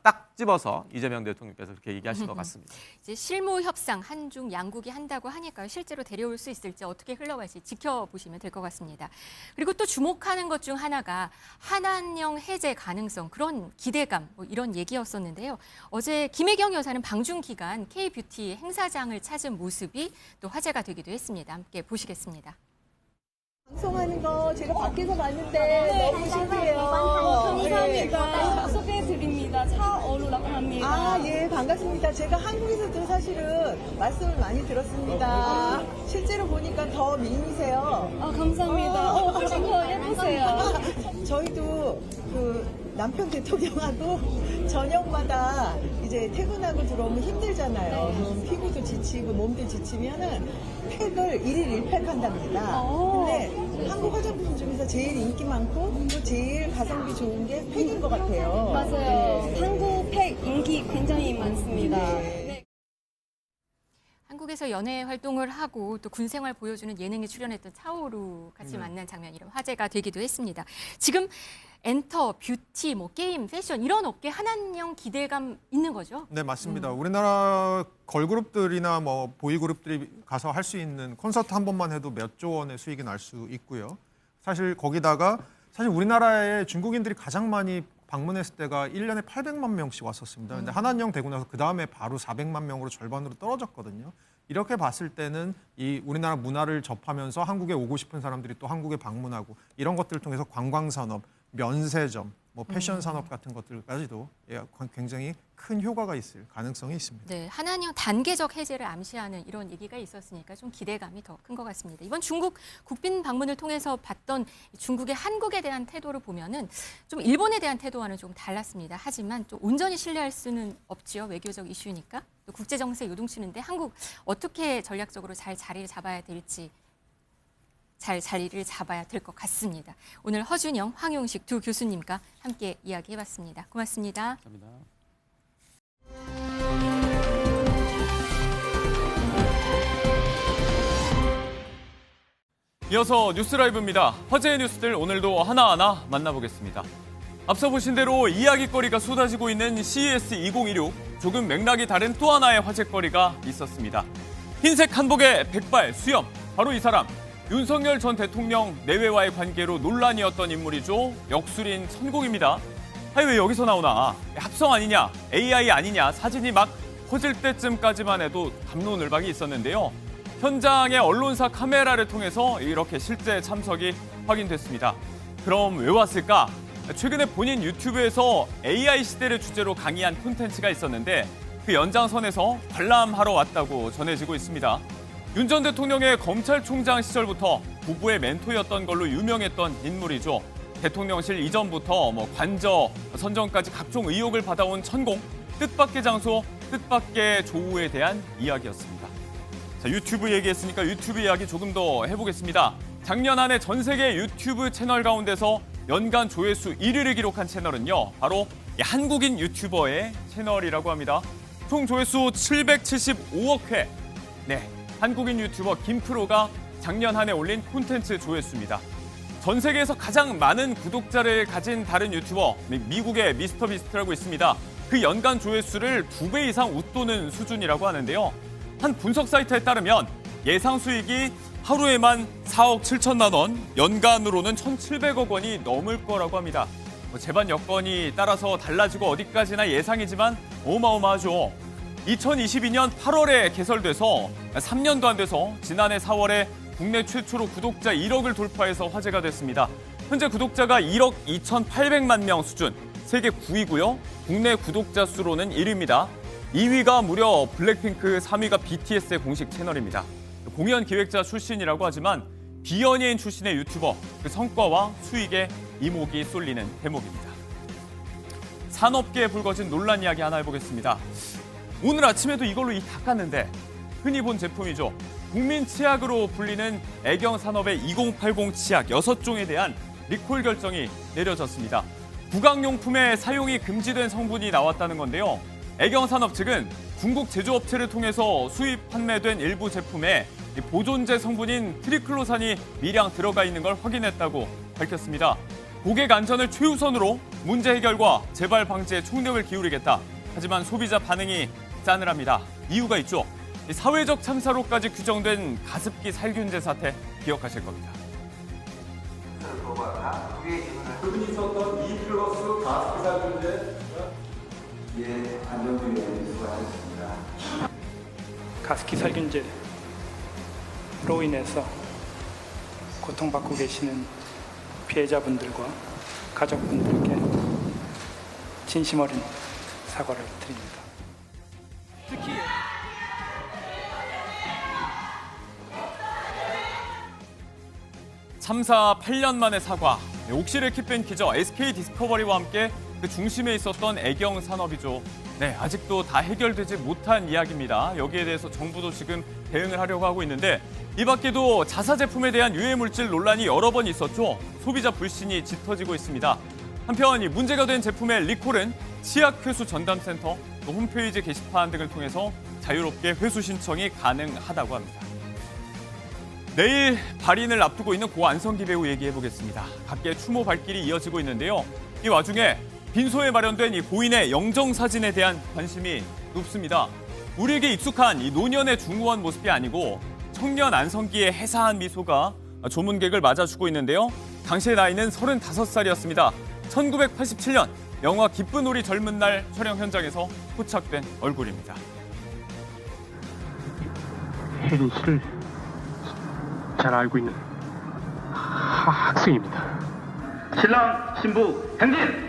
딱 집어서 이재명 대통령께서 그렇게 얘기하신 것 같습니다. 이제 실무 협상 한중 양국이 한다고 하니까요. 실제로 데려올 수 있을지 어떻게 흘러갈지 지켜보시면 될 것 같습니다. 그리고 또 주목하는 것 중 하나가 한한령 해제 가능성 그런 기대감 뭐 이런 얘기였었는데요. 어제 김혜경 여사는 방중 기간 K뷰티 행사장을 찾은 모습이 또 화제가 되기도 했습니다. 함께 보시겠습니다. 방송하는 거 제가 밖에서 봤는데 너무 신기해요. 감사합니다. 소개해드립니다. 차어루라고 합니다. 아, 예, 반갑습니다. 제가 한국에서도 사실은 말씀을 많이 들었습니다. 실제로 보니까 더 미인이세요. 아, 감사합니다. 훨씬 더 예쁘세요. 저희도 그 남편 대통령하고 저녁마다 이제 퇴근하고 들어오면 힘들잖아요. 그럼 피부도 지치고 몸도 지치면은 팩을 1일 1팩 한답니다. 근데 한국 화장품 중에서 제일 인기 많고 또 제일 가성비 좋은 게 팩인 것 같아요. 맞아요. 한국 팩 인기 굉장히 많습니다. 네. 한국에서 연예 활동을 하고 또 군 생활 보여주는 예능에 출연했던 차오루 같이 만난 장면 이런 화제가 되기도 했습니다. 지금 엔터, 뷰티, 뭐 게임, 패션 이런 업계 한한령 기대감 있는 거죠? 네, 맞습니다. 우리나라 걸그룹들이나 뭐 보이그룹들이 가서 할 수 있는 콘서트 한 번만 해도 몇 조 원의 수익이 날 수 있고요. 사실 거기다가 사실 우리나라에 중국인들이 가장 많이 방문했을 때가 1년에 800만 명씩 왔었습니다. 근데 한한령 되고 나서 그다음에 바로 400만 명으로 절반으로 떨어졌거든요. 이렇게 봤을 때는 이 우리나라 문화를 접하면서 한국에 오고 싶은 사람들이 또 한국에 방문하고 이런 것들을 통해서 관광산업, 면세점, 뭐 패션 산업 같은 것들까지도 굉장히 큰 효과가 있을 가능성이 있습니다. 네, 한한령 단계적 해제를 암시하는 이런 얘기가 있었으니까 좀 기대감이 더 큰 것 같습니다. 이번 중국 국빈 방문을 통해서 봤던 중국의 한국에 대한 태도를 보면은 좀 일본에 대한 태도와는 좀 달랐습니다. 하지만 또 온전히 신뢰할 수는 없지요. 외교적 이슈니까. 또 국제 정세 요동치는데 한국 어떻게 전략적으로 잘 자리를 잡아야 될지 잘 자리를 잡아야 될 것 같습니다. 오늘 허준영, 황용식 두 교수님과 함께 이야기해봤습니다. 고맙습니다. 감사합니다. 이어서 뉴스라이브입니다. 화제의 뉴스들 오늘도 하나하나 만나보겠습니다. 앞서 보신 대로 이야기거리가 쏟아지고 있는 CES 2016. 조금 맥락이 다른 또 하나의 화제거리가 있었습니다. 흰색 한복에 백발 수염. 바로 이 사람. 윤석열 전 대통령 내외와의 관계로 논란이었던 인물이죠. 역술인 천공입니다. 왜 여기서 나오나? 합성 아니냐? AI 아니냐? 사진이 막 퍼질 때쯤까지만 해도 담론을박이 있었는데요. 현장의 언론사 카메라를 통해서 이렇게 실제 참석이 확인됐습니다. 그럼 왜 왔을까? 최근에 본인 유튜브에서 AI 시대를 주제로 강의한 콘텐츠가 있었는데 그 연장선에서 관람하러 왔다고 전해지고 있습니다. 윤 전 대통령의 검찰총장 시절부터 부부의 멘토였던 걸로 유명했던 인물이죠. 대통령실 이전부터 관저, 선정까지 각종 의혹을 받아온 천공, 뜻밖의 장소, 뜻밖의 조우에 대한 이야기였습니다. 자, 유튜브 얘기했으니까 유튜브 이야기 조금 더 해보겠습니다. 작년 한 해 전 세계 유튜브 채널 가운데서 연간 조회수 1위를 기록한 채널은요. 바로 한국인 유튜버의 채널이라고 합니다. 총 조회수 775억 회. 네, 한국인 유튜버 김프로가 작년 한 해 올린 콘텐츠 조회수입니다. 전 세계에서 가장 많은 구독자를 가진 다른 유튜버, 미국의 미스터비스트라고 있습니다. 그 연간 조회수를 2배 이상 웃도는 수준이라고 하는데요. 한 분석 사이트에 따르면 예상 수익이 하루에만 4억 7천만 원, 연간으로는 1,700억 원이 넘을 거라고 합니다. 제반 여건이 따라서 달라지고 어디까지나 예상이지만 어마어마하죠. 2022년 8월에 개설돼서 3년도 안 돼서 지난해 4월에 국내 최초로 구독자 1억을 돌파해서 화제가 됐습니다. 현재 구독자가 1억 2,800만 명 수준, 세계 9위고요. 국내 구독자 수로는 1위입니다. 2위가 무려 블랙핑크, 3위가 BTS의 공식 채널입니다. 공연 기획자 출신이라고 하지만 비연예인 출신의 유튜버, 그 성과와 수익에 이목이 쏠리는 대목입니다. 산업계에 불거진 논란 이야기 하나 해보겠습니다. 오늘 아침에도 이걸로 이 닦았는데 흔히 본 제품이죠. 국민 치약으로 불리는 애경산업의 2080 치약 6종에 대한 리콜 결정이 내려졌습니다. 구강용품에 사용이 금지된 성분이 나왔다는 건데요. 애경산업 측은 중국 제조업체를 통해서 수입 판매된 일부 제품에 보존제 성분인 트리클로산이 미량 들어가 있는 걸 확인했다고 밝혔습니다. 고객 안전을 최우선으로 문제 해결과 재발 방지에 총력을 기울이겠다. 하지만 소비자 반응이 싸늘합니다. 이유가 있죠. 사회적 참사로까지 규정된 가습기 살균제 사태 기억하실 겁니다. 그분이 있었던 2플러스 가습기 살균제 안전위원회 수고하셨습니다. 가습기 살균제로 인해서 고통받고 계시는 피해자분들과 가족분들께 진심 어린 사과를 드립니다. 특히 참사 8년 만의 사과, 옥시를 kit뺀 기저 SK 디스커버리와 함께 그 중심에 있었던 애경 산업이죠. 네, 아직도 다 해결되지 못한 이야기입니다. 여기에 대해서 정부도 지금 대응을 하려고 하고 있는데 이 밖에도 자사 제품에 대한 유해 물질 논란이 여러 번 있었죠. 소비자 불신이 짙어지고 있습니다. 한편 이 문제가 된 제품의 리콜은 치약 회수 전담센터, 또 홈페이지 게시판 등을 통해서 자유롭게 회수 신청이 가능하다고 합니다. 내일 발인을 앞두고 있는 고 안성기 배우 얘기해보겠습니다. 각계 추모 발길이 이어지고 있는데요. 이 와중에 빈소에 마련된 이 고인의 영정사진에 대한 관심이 높습니다. 우리에게 익숙한 이 노년의 중후한 모습이 아니고 청년 안성기의 해사한 미소가 조문객을 맞아주고 있는데요. 당시의 나이는 35살이었습니다. 1987년 영화 기쁜 우리 젊은 날 촬영 현장에서 포착된 얼굴입니다. 혜린 씨를 잘 알고 있는 학생입니다. 신랑, 신부, 행진!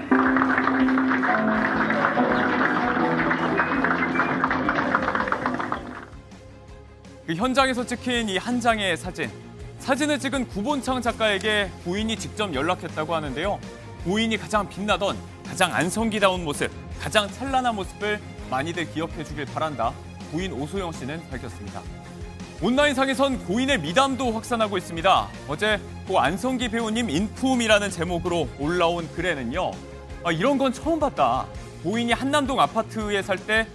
그 현장에서 찍힌 이 한 장의 사진. 사진을 찍은 구본창 작가에게 부인이 직접 연락했다고 하는데요. 부인이 가장 빛나던, 가장 안성기다운 모습, 가장 찬란한 모습을 많이들 기억해 주길 바란다. 부인 오소영 씨는 밝혔습니다. 온라인상에선 고인의 미담도 확산하고 있습니다. 어제 고 안성기 배우님 인품이라는 제목으로 올라온 글에는요. 이런 건 처음 봤다. 고인이 한남동 아파트에 살 때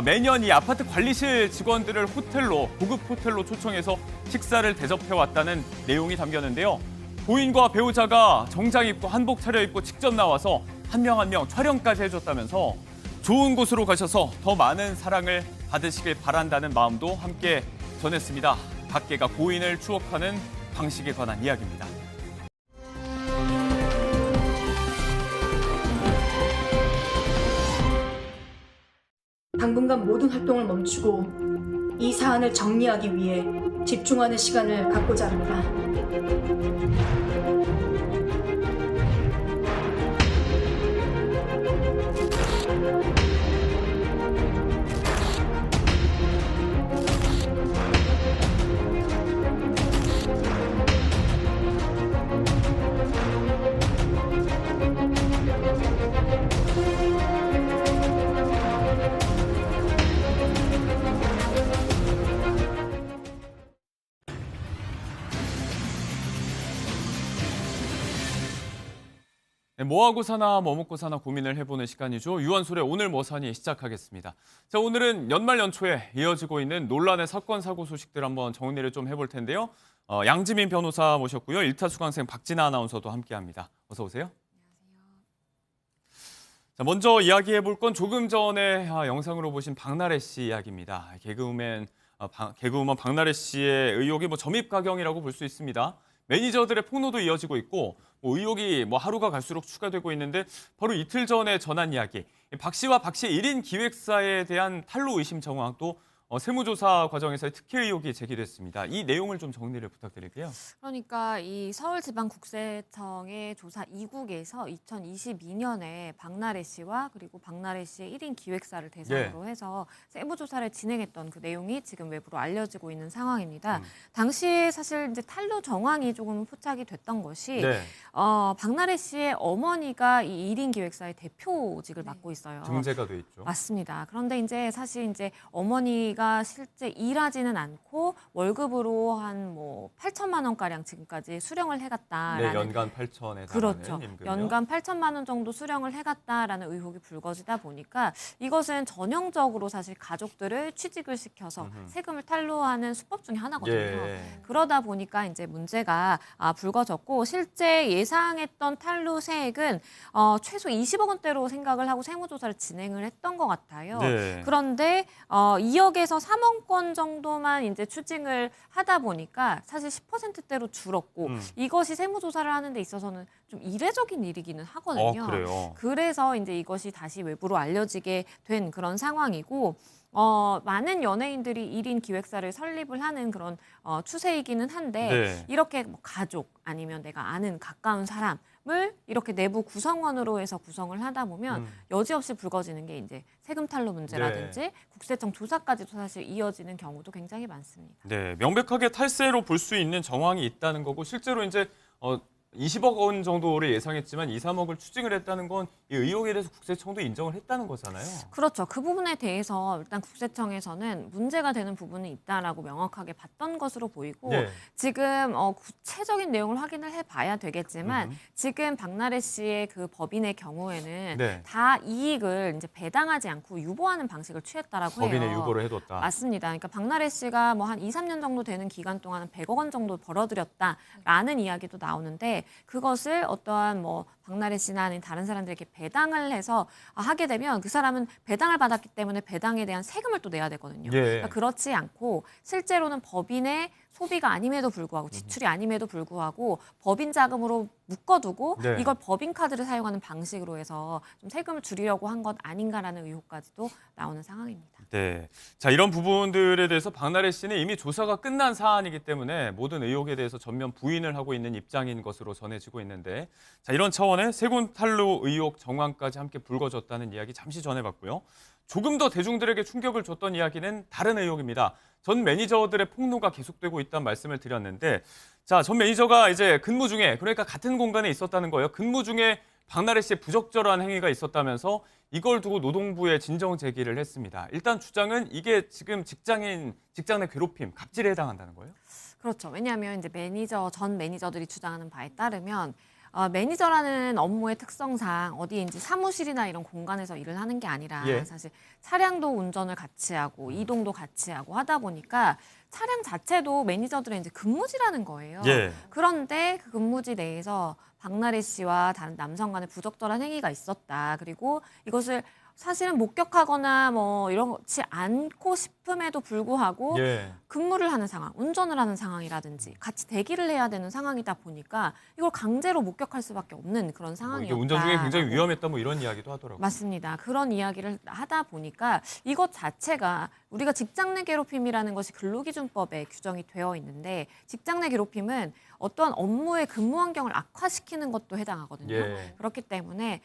매년 이 아파트 관리실 직원들을 호텔로, 고급 호텔로 초청해서 식사를 대접해왔다는 내용이 담겼는데요. 고인과 배우자가 정장 입고 한복 차려입고 직접 나와서 한 명 한 명 촬영까지 해줬다면서 좋은 곳으로 가셔서 더 많은 사랑을 받으시길 바란다는 마음도 함께 전했습니다. 각계가 고인을 추억하는 방식에 관한 이야기입니다. 당분간 모든 활동을 멈추고 이 사안을 정리하기 위해 집중하는 시간을 갖고자 합니다. 뭐하고 사나 뭐 먹고 사나 고민을 해보는 시간이죠. 유한솔의 오늘 뭐 사니 시작하겠습니다. 자, 오늘은 연말 연초에 이어지고 있는 논란의 사건 사고 소식들 한번 정리를 좀 해볼 텐데요. 양지민 변호사 모셨고요. 1타 수강생 박진아 아나운서도 함께합니다. 어서 오세요. 자, 먼저 이야기해볼 건 조금 전에 영상으로 보신 박나래 씨 이야기입니다. 개그우먼 박나래 씨의 의혹이 점입가경이라고 볼 수 있습니다. 매니저들의 폭로도 이어지고 있고 의혹이 하루가 갈수록 추가되고 있는데 바로 이틀 전에 전한 이야기. 박 씨와 박 씨의 1인 기획사에 대한 탈루 의심 정황 또 세무조사 과정에서의 특혜 의혹이 제기됐습니다. 이 내용을 좀 정리를 부탁드릴게요. 그러니까 이 서울지방국세청의 조사 2국에서 2022년에 박나래 씨와 그리고 박나래 씨의 1인 기획사를 대상으로 해서 세무조사를 진행했던 그 내용이 지금 외부로 알려지고 있는 상황입니다. 당시에 사실 이제 탈루 정황이 조금 포착이 됐던 것이 박나래 씨의 어머니가 이 1인 기획사의 대표직을 맡고 있어요. 등재가 돼 있죠. 맞습니다. 그런데 이제 사실 이제 어머니가 실제 일하지는 않고 월급으로 한 8천만 원가량 지금까지 수령을 해갔다라는. 네, 연간 8천에 달하는 그렇죠. 임금이요. 연간 8천만 원 정도 수령을 해갔다라는 의혹이 불거지다 보니까 이것은 전형적으로 사실 가족들을 취직을 시켜서 세금을 탈루하는 수법 중에 하나거든요. 그러다 보니까 이제 문제가 불거졌고 실제 예상했던 탈루 세액은 최소 20억 원대로 생각을 하고 세무조사를 진행을 했던 것 같아요. 그런데 2억에서 3억 원 정도만 이제 추징을 하다 보니까 사실 10%대로 줄었고 이것이 세무조사를 하는 데 있어서는 좀 이례적인 일이기는 하거든요. 그래요? 그래서 이제 이것이 다시 외부로 알려지게 된 그런 상황이고 많은 연예인들이 1인 기획사를 설립을 하는 그런 추세이기는 한데 이렇게 가족 아니면 내가 아는 가까운 사람을 이렇게 내부 구성원으로 해서 구성을 하다 보면 여지없이 불거지는 게 이제 세금 탈루 문제라든지 국세청 조사까지도 사실 이어지는 경우도 굉장히 많습니다. 네, 명백하게 탈세로 볼 수 있는 정황이 있다는 거고 실제로 이제 20억 원 정도를 예상했지만 2, 3억을 추징을 했다는 건 이 의혹에 대해서 국세청도 인정을 했다는 거잖아요. 그렇죠. 그 부분에 대해서 일단 국세청에서는 문제가 되는 부분이 있다라고 명확하게 봤던 것으로 보이고 지금 구체적인 내용을 확인을 해봐야 되겠지만 지금 박나래 씨의 그 법인의 경우에는 다 이익을 이제 배당하지 않고 유보하는 방식을 취했다라고 해요. 법인에 유보를 해뒀다. 맞습니다. 그러니까 박나래 씨가 한 2, 3년 정도 되는 기간 동안 100억 원 정도 벌어들였다라는 이야기도 나오는데 그것을 어떠한 박나래 씨나 아닌 다른 사람들에게 배당을 해서 하게 되면 그 사람은 배당을 받았기 때문에 배당에 대한 세금을 또 내야 되거든요. 그러니까 그렇지 않고 실제로는 법인의 소비가 아님에도 불구하고 지출이 아님에도 불구하고 법인 자금으로 묶어두고 이걸 법인 카드를 사용하는 방식으로 해서 좀 세금을 줄이려고 한 것 아닌가라는 의혹까지도 나오는 상황입니다. 네, 자 이런 부분들에 대해서 박나래 씨는 이미 조사가 끝난 사안이기 때문에 모든 의혹에 대해서 전면 부인을 하고 있는 입장인 것으로 전해지고 있는데 자 이런 차원의 세금 탈루 의혹 정황까지 함께 불거졌다는 이야기 잠시 전해봤고요. 조금 더 대중들에게 충격을 줬던 이야기는 다른 의혹입니다. 전 매니저들의 폭로가 계속되고 있다는 말씀을 드렸는데 자, 전 매니저가 이제 근무 중에 그러니까 같은 공간에 있었다는 거예요. 근무 중에 박나래 씨의 부적절한 행위가 있었다면서 이걸 두고 노동부에 진정 제기를 했습니다. 일단 주장은 이게 지금 직장 내 괴롭힘, 갑질에 해당한다는 거예요? 그렇죠. 왜냐하면 이제 전 매니저들이 주장하는 바에 따르면 매니저라는 업무의 특성상 어디인지 사무실이나 이런 공간에서 일을 하는 게 아니라 사실 차량도 운전을 같이 하고 이동도 같이 하고 하다 보니까 차량 자체도 매니저들의 이제 근무지라는 거예요. 그런데 그 근무지 내에서 박나래 씨와 다른 남성 간의 부적절한 행위가 있었다. 그리고 이것을 사실은 목격하거나 이렇지 않고 싶음에도 불구하고 근무를 하는 상황, 운전을 하는 상황이라든지 같이 대기를 해야 되는 상황이다 보니까 이걸 강제로 목격할 수밖에 없는 그런 상황이었다. 이게 운전 중에 굉장히 위험했다 이런 이야기도 하더라고요. 맞습니다. 그런 이야기를 하다 보니까 이것 자체가 우리가 직장 내 괴롭힘이라는 것이 근로기준법에 규정이 되어 있는데 직장 내 괴롭힘은 어떠한 업무의 근무 환경을 악화시키는 것도 해당하거든요. 그렇기 때문에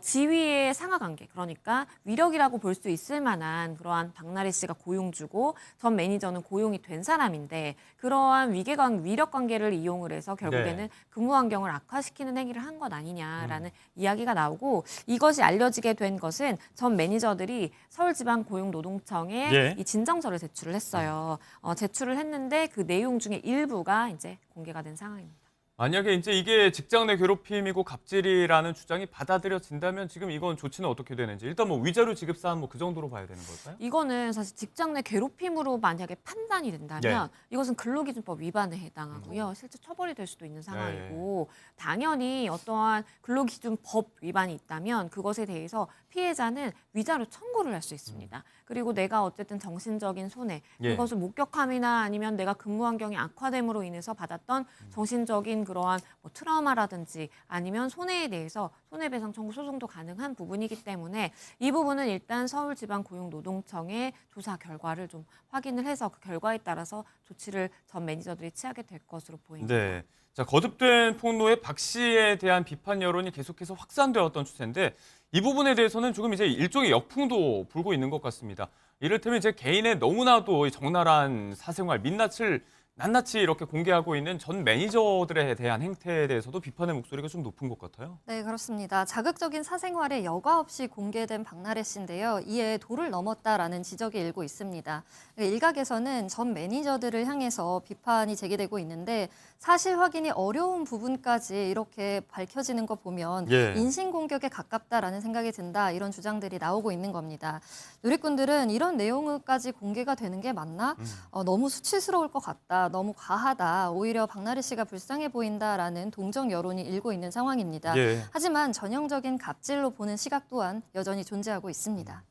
지위의 상하관계, 그러니까 위력이라고 볼 수 있을 만한 그러한 박나래 씨가 고용주고 전 매니저는 고용이 된 사람인데 그러한 위력 관계를 이용을 해서 결국에는 근무 환경을 악화시키는 행위를 한 것 아니냐라는 이야기가 나오고 이것이 알려지게 된 것은 전 매니저들이 서울지방고용노동청에 이 진정서를 제출을 했어요. 제출을 했는데 그 내용 중에 일부가 이제 공개가 된 상황입니다. 만약에 이제 이게 직장 내 괴롭힘이고 갑질이라는 주장이 받아들여진다면 지금 이건 조치는 어떻게 되는지 일단 뭐 위자료 지급 사안 뭐 그 정도로 봐야 되는 걸까요? 이거는 사실 직장 내 괴롭힘으로 만약에 판단이 된다면 네. 이것은 근로기준법 위반에 해당하고요. 실제 처벌이 될 수도 있는 상황이고 당연히 어떠한 근로기준법 위반이 있다면 그것에 대해서 피해자는 위자료 청구를 할 수 있습니다. 그리고 내가 어쨌든 정신적인 손해, 예. 이것을 목격함이나 아니면 내가 근무 환경이 악화됨으로 인해서 받았던 정신적인 그러한 뭐 트라우마라든지 아니면 손해에 대해서 손해배상 청구 소송도 가능한 부분이기 때문에 이 부분은 일단 서울지방고용노동청의 조사 결과를 좀 확인을 해서 그 결과에 따라서 조치를 전 매니저들이 취하게 될 것으로 보입니다. 네. 자, 거듭된 폭로에 박 씨에 대한 비판 여론이 계속해서 확산되었던 추세인데 이 부분에 대해서는 조금 이제 일종의 역풍도 불고 있는 것 같습니다. 이를테면 이제 개인의 너무나도 이 적나라한 사생활, 민낯을 낱낱이 이렇게 공개하고 있는 전 매니저들에 대한 행태에 대해서도 비판의 목소리가 좀 높은 것 같아요. 네, 그렇습니다. 자극적인 사생활에 여과 없이 공개된 박나래 씨인데요. 이에 도를 넘었다라는 지적이 일고 있습니다. 일각에서는 전 매니저들을 향해서 비판이 제기되고 있는데 사실 확인이 어려운 부분까지 이렇게 밝혀지는 거 보면 예. 인신공격에 가깝다라는 생각이 든다. 이런 주장들이 나오고 있는 겁니다. 누리꾼들은 이런 내용까지 공개가 되는 게 맞나? 너무 수치스러울 것 같다. 너무 과하다. 오히려 박나래 씨가 불쌍해 보인다라는 동정 여론이 일고 있는 상황입니다. 예. 하지만 전형적인 갑질로 보는 시각 또한 여전히 존재하고 있습니다.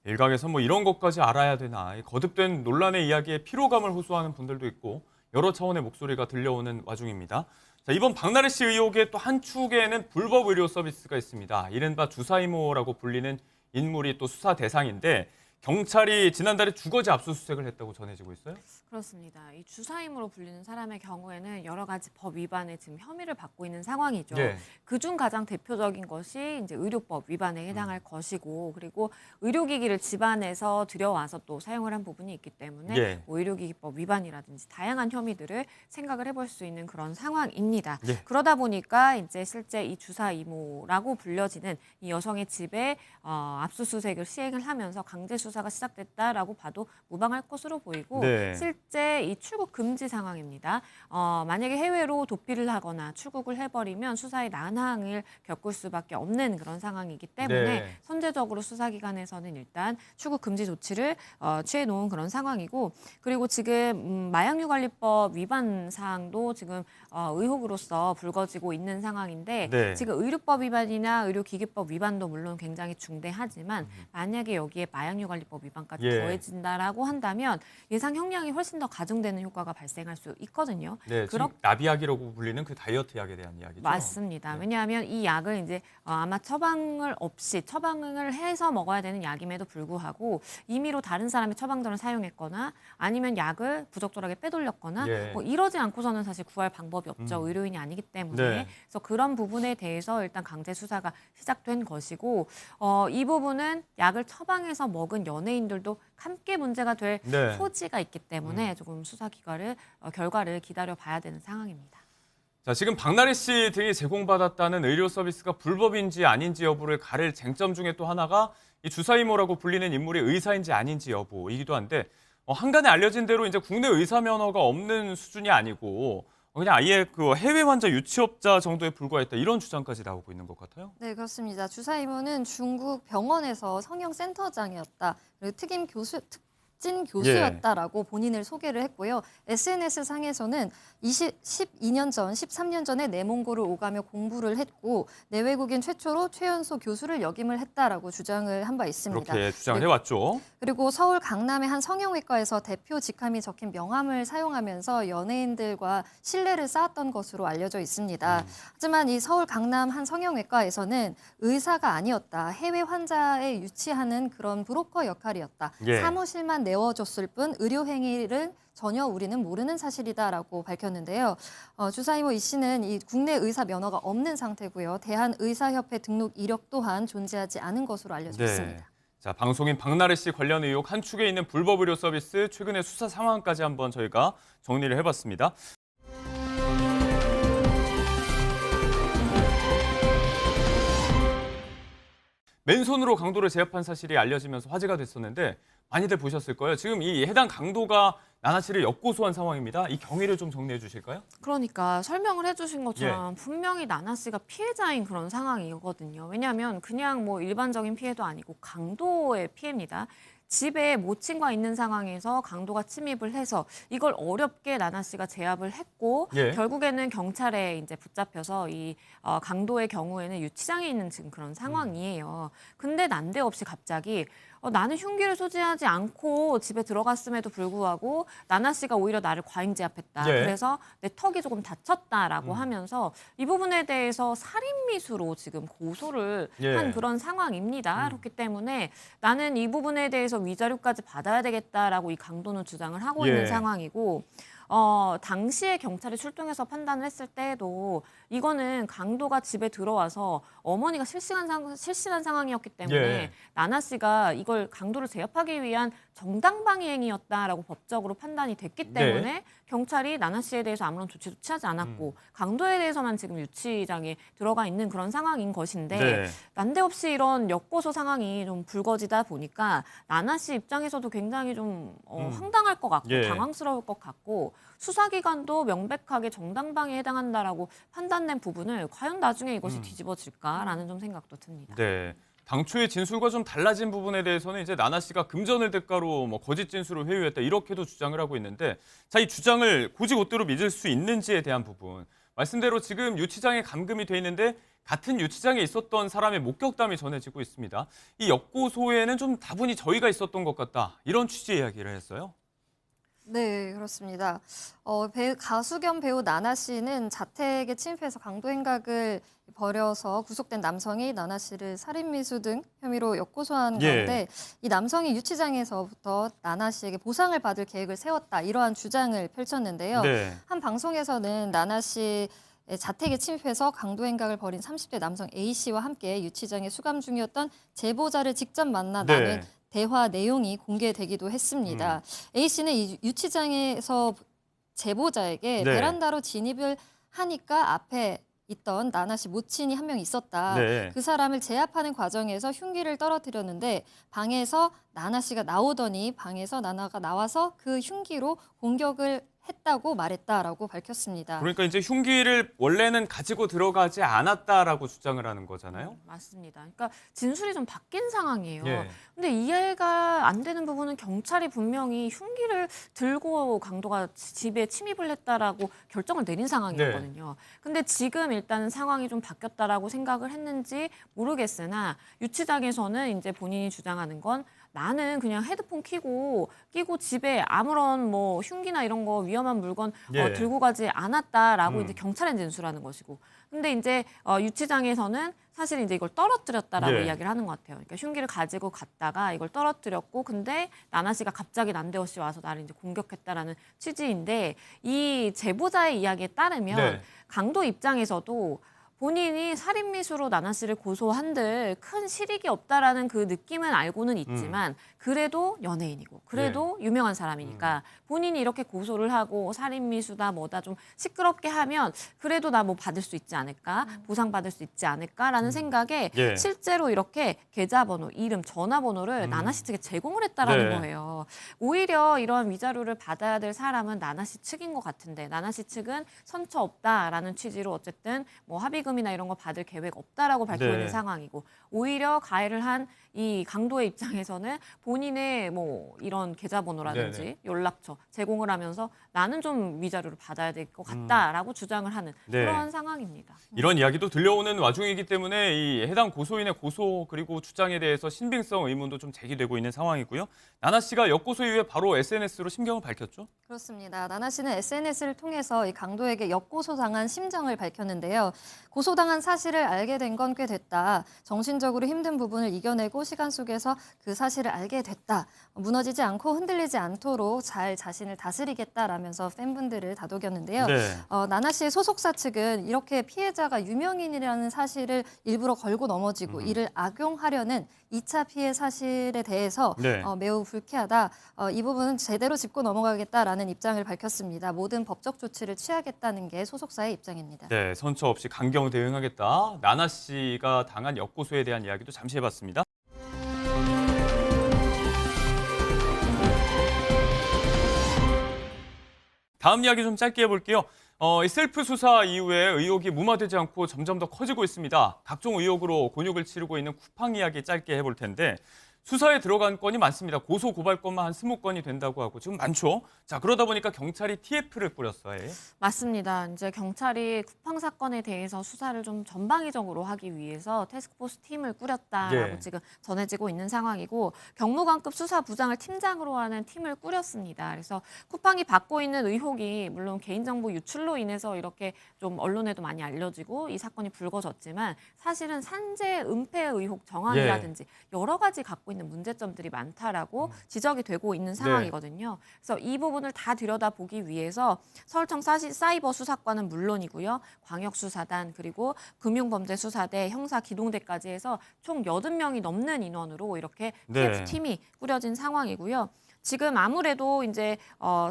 일각에서 뭐 이런 것까지 알아야 되나, 이 거듭된 논란의 이야기에 피로감을 호소하는 분들도 있고 여러 차원의 목소리가 들려오는 와중입니다. 자, 이번 박나래 씨 의혹의 또 한 축에는 불법 의료 서비스가 있습니다. 이른바 주사이모라고 불리는 인물이 또 수사 대상인데 경찰이 지난달에 주거지 압수수색을 했다고 전해지고 있어요? 그렇습니다. 이 주사임으로 불리는 사람의 경우에는 여러 가지 법 위반에 지금 혐의를 받고 있는 상황이죠. 예. 그중 가장 대표적인 것이 이제 의료법 위반에 해당할 것이고, 그리고 의료기기를 집안에서 들여와서 또 사용을 한 부분이 있기 때문에 예. 뭐 의료기기법 위반이라든지 다양한 혐의들을 생각을 해볼 수 있는 그런 상황입니다. 예. 그러다 보니까 이제 실제 이 주사이모라고 불려지는 이 여성의 집에 압수수색을 시행을 하면서 강제 수사가 시작됐다라고 봐도 무방할 것으로 보이고. 네. 실제 이 출국 금지 상황입니다. 만약에 해외로 도피를 하거나 출국을 해버리면 수사의 난항을 겪을 수밖에 없는 그런 상황이기 때문에 네. 선제적으로 수사기관에서는 일단 출국 금지 조치를 취해놓은 그런 상황이고, 그리고 지금 마약류관리법 위반 사항도 지금 의혹으로서 불거지고 있는 상황인데 네. 지금 의료법 위반이나 의료기기법 위반도 물론 굉장히 중대하지만 만약에 여기에 마약류관리법 위반까지 예. 더해진다라고 한다면 예상 형량이 훨씬 더 가중되는 효과가 발생할 수 있거든요. 네, 지금 나비약이라고 불리는 그 다이어트 약에 대한 이야기죠. 맞습니다. 네. 왜냐하면 이 약을 이제 아마 처방을 해서 먹어야 되는 약임에도 불구하고 임의로 다른 사람의 처방전을 사용했거나 아니면 약을 부적절하게 빼돌렸거나 예. 뭐 이러지 않고서는 사실 구할 방법이 없죠. 의료인이 아니기 때문에. 네. 그래서 그런 부분에 대해서 일단 강제 수사가 시작된 것이고 이 부분은 약을 처방해서 먹은 연예인들도 함께 문제가 될 네. 소지가 있기 때문에 조금 수사 결과를 기다려 봐야 되는 상황입니다. 자, 지금 박나래 씨 등이 제공받았다는 의료 서비스가 불법인지 아닌지 여부를 가릴 쟁점 중에 또 하나가 이 주사이모라고 불리는 인물이 의사인지 아닌지 여부이기도 한데 한간에 알려진 대로 이제 국내 의사 면허가 없는 수준이 아니고 그냥 아예 그 해외 환자 유치업자 정도에 불과했다 이런 주장까지 나오고 있는 것 같아요. 네, 그렇습니다. 주사이모는 중국 병원에서 성형센터장이었다. 그리고 특진 교수였다라고 본인을 소개를 했고요. SNS 상에서는 12년 전, 13년 전에 내몽고를 오가며 공부를 했고 내외국인 최초로 최연소 교수를 역임을 했다라고 주장을 한 바 있습니다. 그렇게 주장을 해왔죠. 그리고 서울 강남의 한 성형외과에서 대표 직함이 적힌 명함을 사용하면서 연예인들과 신뢰를 쌓았던 것으로 알려져 있습니다. 하지만 이 서울 강남 한 성형외과에서는 의사가 아니었다. 해외 환자에 유치하는 그런 브로커 역할이었다. 예. 사무실만 내어줬을 뿐 의료 행위를 전혀 우리는 모르는 사실이다라고 밝혔는데요. 주사이모 이 씨는 이 국내 의사 면허가 없는 상태고요. 대한의사협회 등록 이력 또한 존재하지 않은 것으로 알려져 있습니다. 자, 방송인 박나래 씨 관련 의혹 한 축에 있는 불법 의료 서비스 최근의 수사 상황까지 한번 저희가 정리를 해봤습니다. 맨손으로 강도를 제압한 사실이 알려지면서 화제가 됐었는데 많이들 보셨을 거예요. 지금 이 해당 강도가 나나 씨를 역고소한 상황입니다. 이 경위를 좀 정리해 주실까요? 그러니까 설명을 해주신 것처럼 분명히 나나 씨가 피해자인 그런 상황이거든요. 왜냐하면 그냥 뭐 일반적인 피해도 아니고 강도의 피해입니다. 집에 모친과 있는 상황에서 강도가 침입을 해서 이걸 어렵게 나나 씨가 제압을 했고 결국에는 경찰에 이제 붙잡혀서 이 강도의 경우에는 유치장에 있는 지금 그런 상황이에요. 근데 난데없이 갑자기 나는 흉기를 소지하지 않고 집에 들어갔음에도 불구하고 나나 씨가 오히려 나를 과잉 제압했다. 그래서 내 턱이 조금 다쳤다라고 하면서 이 부분에 대해서 살인미수로 지금 고소를 한 그런 상황입니다. 그렇기 때문에 나는 이 부분에 대해서 위자료까지 받아야 되겠다라고 이 강도는 주장을 하고 있는 상황이고 당시에 경찰이 출동해서 판단을 했을 때에도 이거는 강도가 집에 들어와서 어머니가 실신한 상황이었기 때문에 나나 씨가 이걸 강도를 제압하기 위한 정당방위행위였다라고 법적으로 판단이 됐기 때문에 경찰이 나나 씨에 대해서 아무런 조치도 취하지 않았고 강도에 대해서만 지금 유치장에 들어가 있는 그런 상황인 것인데 난데없이 이런 역고소 상황이 좀 불거지다 보니까 나나 씨 입장에서도 굉장히 좀 황당할 것 같고 당황스러울 것 같고 수사기관도 명백하게 정당방위에 해당한다라고 판단된 부분을 과연 나중에 이것이 뒤집어질까라는 좀 생각도 듭니다. 네. 당초의 진술과 좀 달라진 부분에 대해서는 이제 나나 씨가 금전을 대가로 뭐 거짓 진술을 회유했다 이렇게도 주장을 하고 있는데 자, 이 주장을 곧이곧대로 믿을 수 있는지에 대한 부분. 말씀대로 지금 유치장에 감금이 돼 있는데 같은 유치장에 있었던 사람의 목격담이 전해지고 있습니다. 이 역고소에는 좀 다분히 저희가 있었던 것 같다. 이런 취지의 이야기를 했어요. 네, 그렇습니다. 가수 겸 배우 나나 씨는 자택에 침입해서 강도 행각을 벌여서 구속된 남성이 나나 씨를 살인미수 등 혐의로 역고소한 가운데 이 남성이 유치장에서부터 나나 씨에게 보상을 받을 계획을 세웠다. 이러한 주장을 펼쳤는데요. 한 방송에서는 나나 씨 자택에 침입해서 강도 행각을 벌인 30대 남성 A 씨와 함께 유치장에 수감 중이었던 제보자를 직접 만나 나눈 대화 내용이 공개되기도 했습니다. A 씨는 이 유치장에서 제보자에게 베란다로 진입을 하니까 앞에 있던 나나 씨 모친이 한 명 있었다. 그 사람을 제압하는 과정에서 흉기를 떨어뜨렸는데 방에서 나나 씨가 나오더니 방에서 나나가 나와서 그 흉기로 공격을 했다고 말했다라고 밝혔습니다. 그러니까 이제 흉기를 원래는 가지고 들어가지 않았다라고 주장을 하는 거잖아요. 맞습니다. 그러니까 진술이 좀 바뀐 상황이에요. 근데 이해가 안 되는 부분은 경찰이 분명히 흉기를 들고 강도가 집에 침입을 했다라고 결정을 내린 상황이었거든요. 근데 지금 일단 상황이 좀 바뀌었다라고 생각을 했는지 모르겠으나 유치장에서는 이제 본인이 주장하는 건 나는 그냥 헤드폰 끼고 집에 아무런 뭐 흉기나 이런 거 위험한 물건 들고 가지 않았다라고 이제 경찰에 진술하는 것이고. 근데 이제 유치장에서는 사실 이제 이걸 떨어뜨렸다라고 이야기를 하는 것 같아요. 그러니까 흉기를 가지고 갔다가 이걸 떨어뜨렸고, 근데 나나 씨가 갑자기 난데없이 와서 나를 이제 공격했다라는 취지인데 이 제보자의 이야기에 따르면 강도 입장에서도 본인이 살인미수로 나나 씨를 고소한들 큰 실익이 없다라는 그 느낌은 알고는 있지만 그래도 연예인이고 그래도 유명한 사람이니까 본인이 이렇게 고소를 하고 살인미수다 뭐다 좀 시끄럽게 하면 그래도 나 뭐 받을 수 있지 않을까, 보상받을 수 있지 않을까라는 생각에 실제로 이렇게 계좌번호, 이름, 전화번호를 나나 씨 측에 제공을 했다라는 거예요. 오히려 이런 위자료를 받아야 될 사람은 나나 씨 측인 것 같은데 나나 씨 측은 선처 없다라는 취지로 어쨌든 뭐 합의금이나 이런 거 받을 계획 없다라고 밝히고 있는 상황이고, 오히려 가해를 한 이 강도의 입장에서는 본인의 뭐 이런 계좌번호라든지 연락처 제공을 하면서 나는 좀 위자료를 받아야 될 것 같다라고 주장을 하는 그런 상황입니다. 이런 이야기도 들려오는 와중이기 때문에 이 해당 고소인의 고소 그리고 주장에 대해서 신빙성 의문도 좀 제기되고 있는 상황이고요. 나나 씨가 역고소 이후에 바로 SNS로 심경을 밝혔죠? 그렇습니다. 나나 씨는 SNS를 통해서 이 강도에게 역고소당한 심정을 밝혔는데요. 고소당한 사실을 알게 된 건 꽤 됐다. 정신적으로 힘든 부분을 이겨내고 시간 속에서 그 사실을 알게 됐다. 무너지지 않고 흔들리지 않도록 잘 자신을 다스리겠다라면서 팬분들을 다독였는데요. 나나 씨의 소속사 측은 이렇게 피해자가 유명인이라는 사실을 일부러 걸고 넘어지고 이를 악용하려는 2차 피해 사실에 대해서 매우 불쾌하다. 이 부분은 제대로 짚고 넘어가겠다라는 입장을 밝혔습니다. 모든 법적 조치를 취하겠다는 게 소속사의 입장입니다. 네, 선처 없이 강경 대응하겠다. 나나 씨가 당한 역고소에 대한 이야기도 잠시 해봤습니다. 다음 이야기 좀 짧게 해볼게요. 이 셀프 수사 이후에 의혹이 무마되지 않고 점점 더 커지고 있습니다. 각종 의혹으로 곤욕을 치르고 있는 쿠팡 이야기 짧게 해볼 텐데 수사에 들어간 건이 많습니다. 고소 고발 건만 한 20건이 된다고 하고 지금 많죠. 자, 그러다 보니까 경찰이 TF를 꾸렸어요. 맞습니다. 이제 경찰이 쿠팡 사건에 대해서 수사를 좀 전방위적으로 하기 위해서 태스크포스 팀을 꾸렸다라고 지금 전해지고 있는 상황이고 경무관급 수사부장을 팀장으로 하는 팀을 꾸렸습니다. 그래서 쿠팡이 받고 있는 의혹이 물론 개인정보 유출로 인해서 이렇게 좀 언론에도 많이 알려지고 이 사건이 불거졌지만 사실은 산재 은폐 의혹 정황이라든지 여러 가지 갖고 있는 문제점들이 많다라고 지적이 되고 있는 상황이거든요. 그래서 이 부분을 다 들여다보기 위해서 서울청 사이버 수사과는 물론이고요. 광역수사단 그리고 금융범죄수사대, 형사기동대까지 해서 총 80명이 넘는 인원으로 이렇게 TF팀이 꾸려진 상황이고요. 지금 아무래도 이제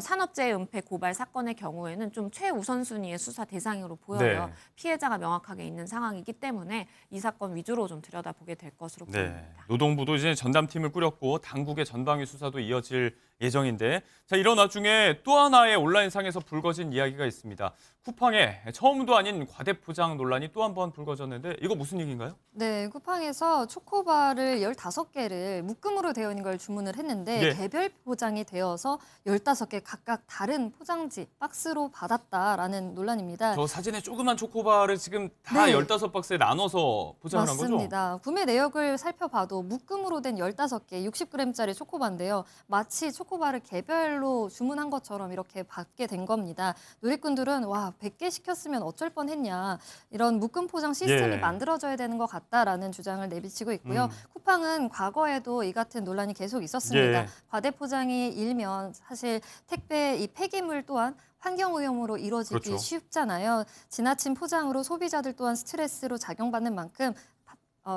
산업재해 은폐 고발 사건의 경우에는 좀 최우선순위의 수사 대상으로 보여요. 피해자가 명확하게 있는 상황이기 때문에 이 사건 위주로 좀 들여다보게 될 것으로 보입니다. 노동부도 이제 전담팀을 꾸렸고 당국의 전방위 수사도 이어질 예정인데 자, 이런 와중에 또 하나의 온라인상에서 불거진 이야기가 있습니다. 쿠팡에 처음도 아닌 과대포장 논란이 또 한 번 불거졌는데 이거 무슨 얘기인가요? 네, 쿠팡에서 초코바를 15개를 묶음으로 되어 있는 걸 주문을 했는데 개별 포장이 되어서 15개 각각 다른 포장지 박스로 받았다라는 논란입니다. 저 사진에 조그만 초코바를 지금 다 15박스에 나눠서 포장을 한 거죠? 맞습니다. 구매 내역을 살펴봐도 묶음으로 된 15개, 60g짜리 초코바인데요. 마치 초코바를 개별로 주문한 것처럼 이렇게 받게 된 겁니다. 누리꾼들은 와, 100개 시켰으면 어쩔 뻔했냐. 이런 묶음 포장 시스템이 만들어져야 되는 것 같다라는 주장을 내비치고 있고요. 쿠팡은 과거에도 이 같은 논란이 계속 있었습니다. 과대포장이 일면 사실 택배 이 폐기물 또한 환경오염으로 이루어지기 쉽잖아요. 지나친 포장으로 소비자들 또한 스트레스로 작용받는 만큼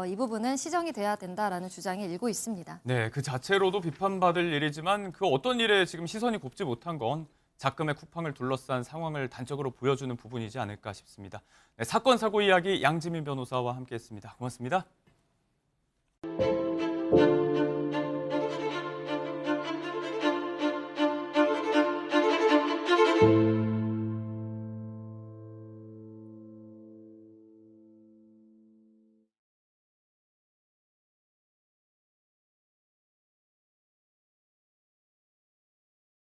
이 부분은 시정이 돼야 된다라는 주장이 일고 있습니다. 네, 그 자체로도 비판받을 일이지만 그 어떤 일에 지금 시선이 곱지 못한 건 작금의 쿠팡을 둘러싼 상황을 단적으로 보여주는 부분이지 않을까 싶습니다. 네, 사건 사고 이야기 양지민 변호사와 함께했습니다. 고맙습니다.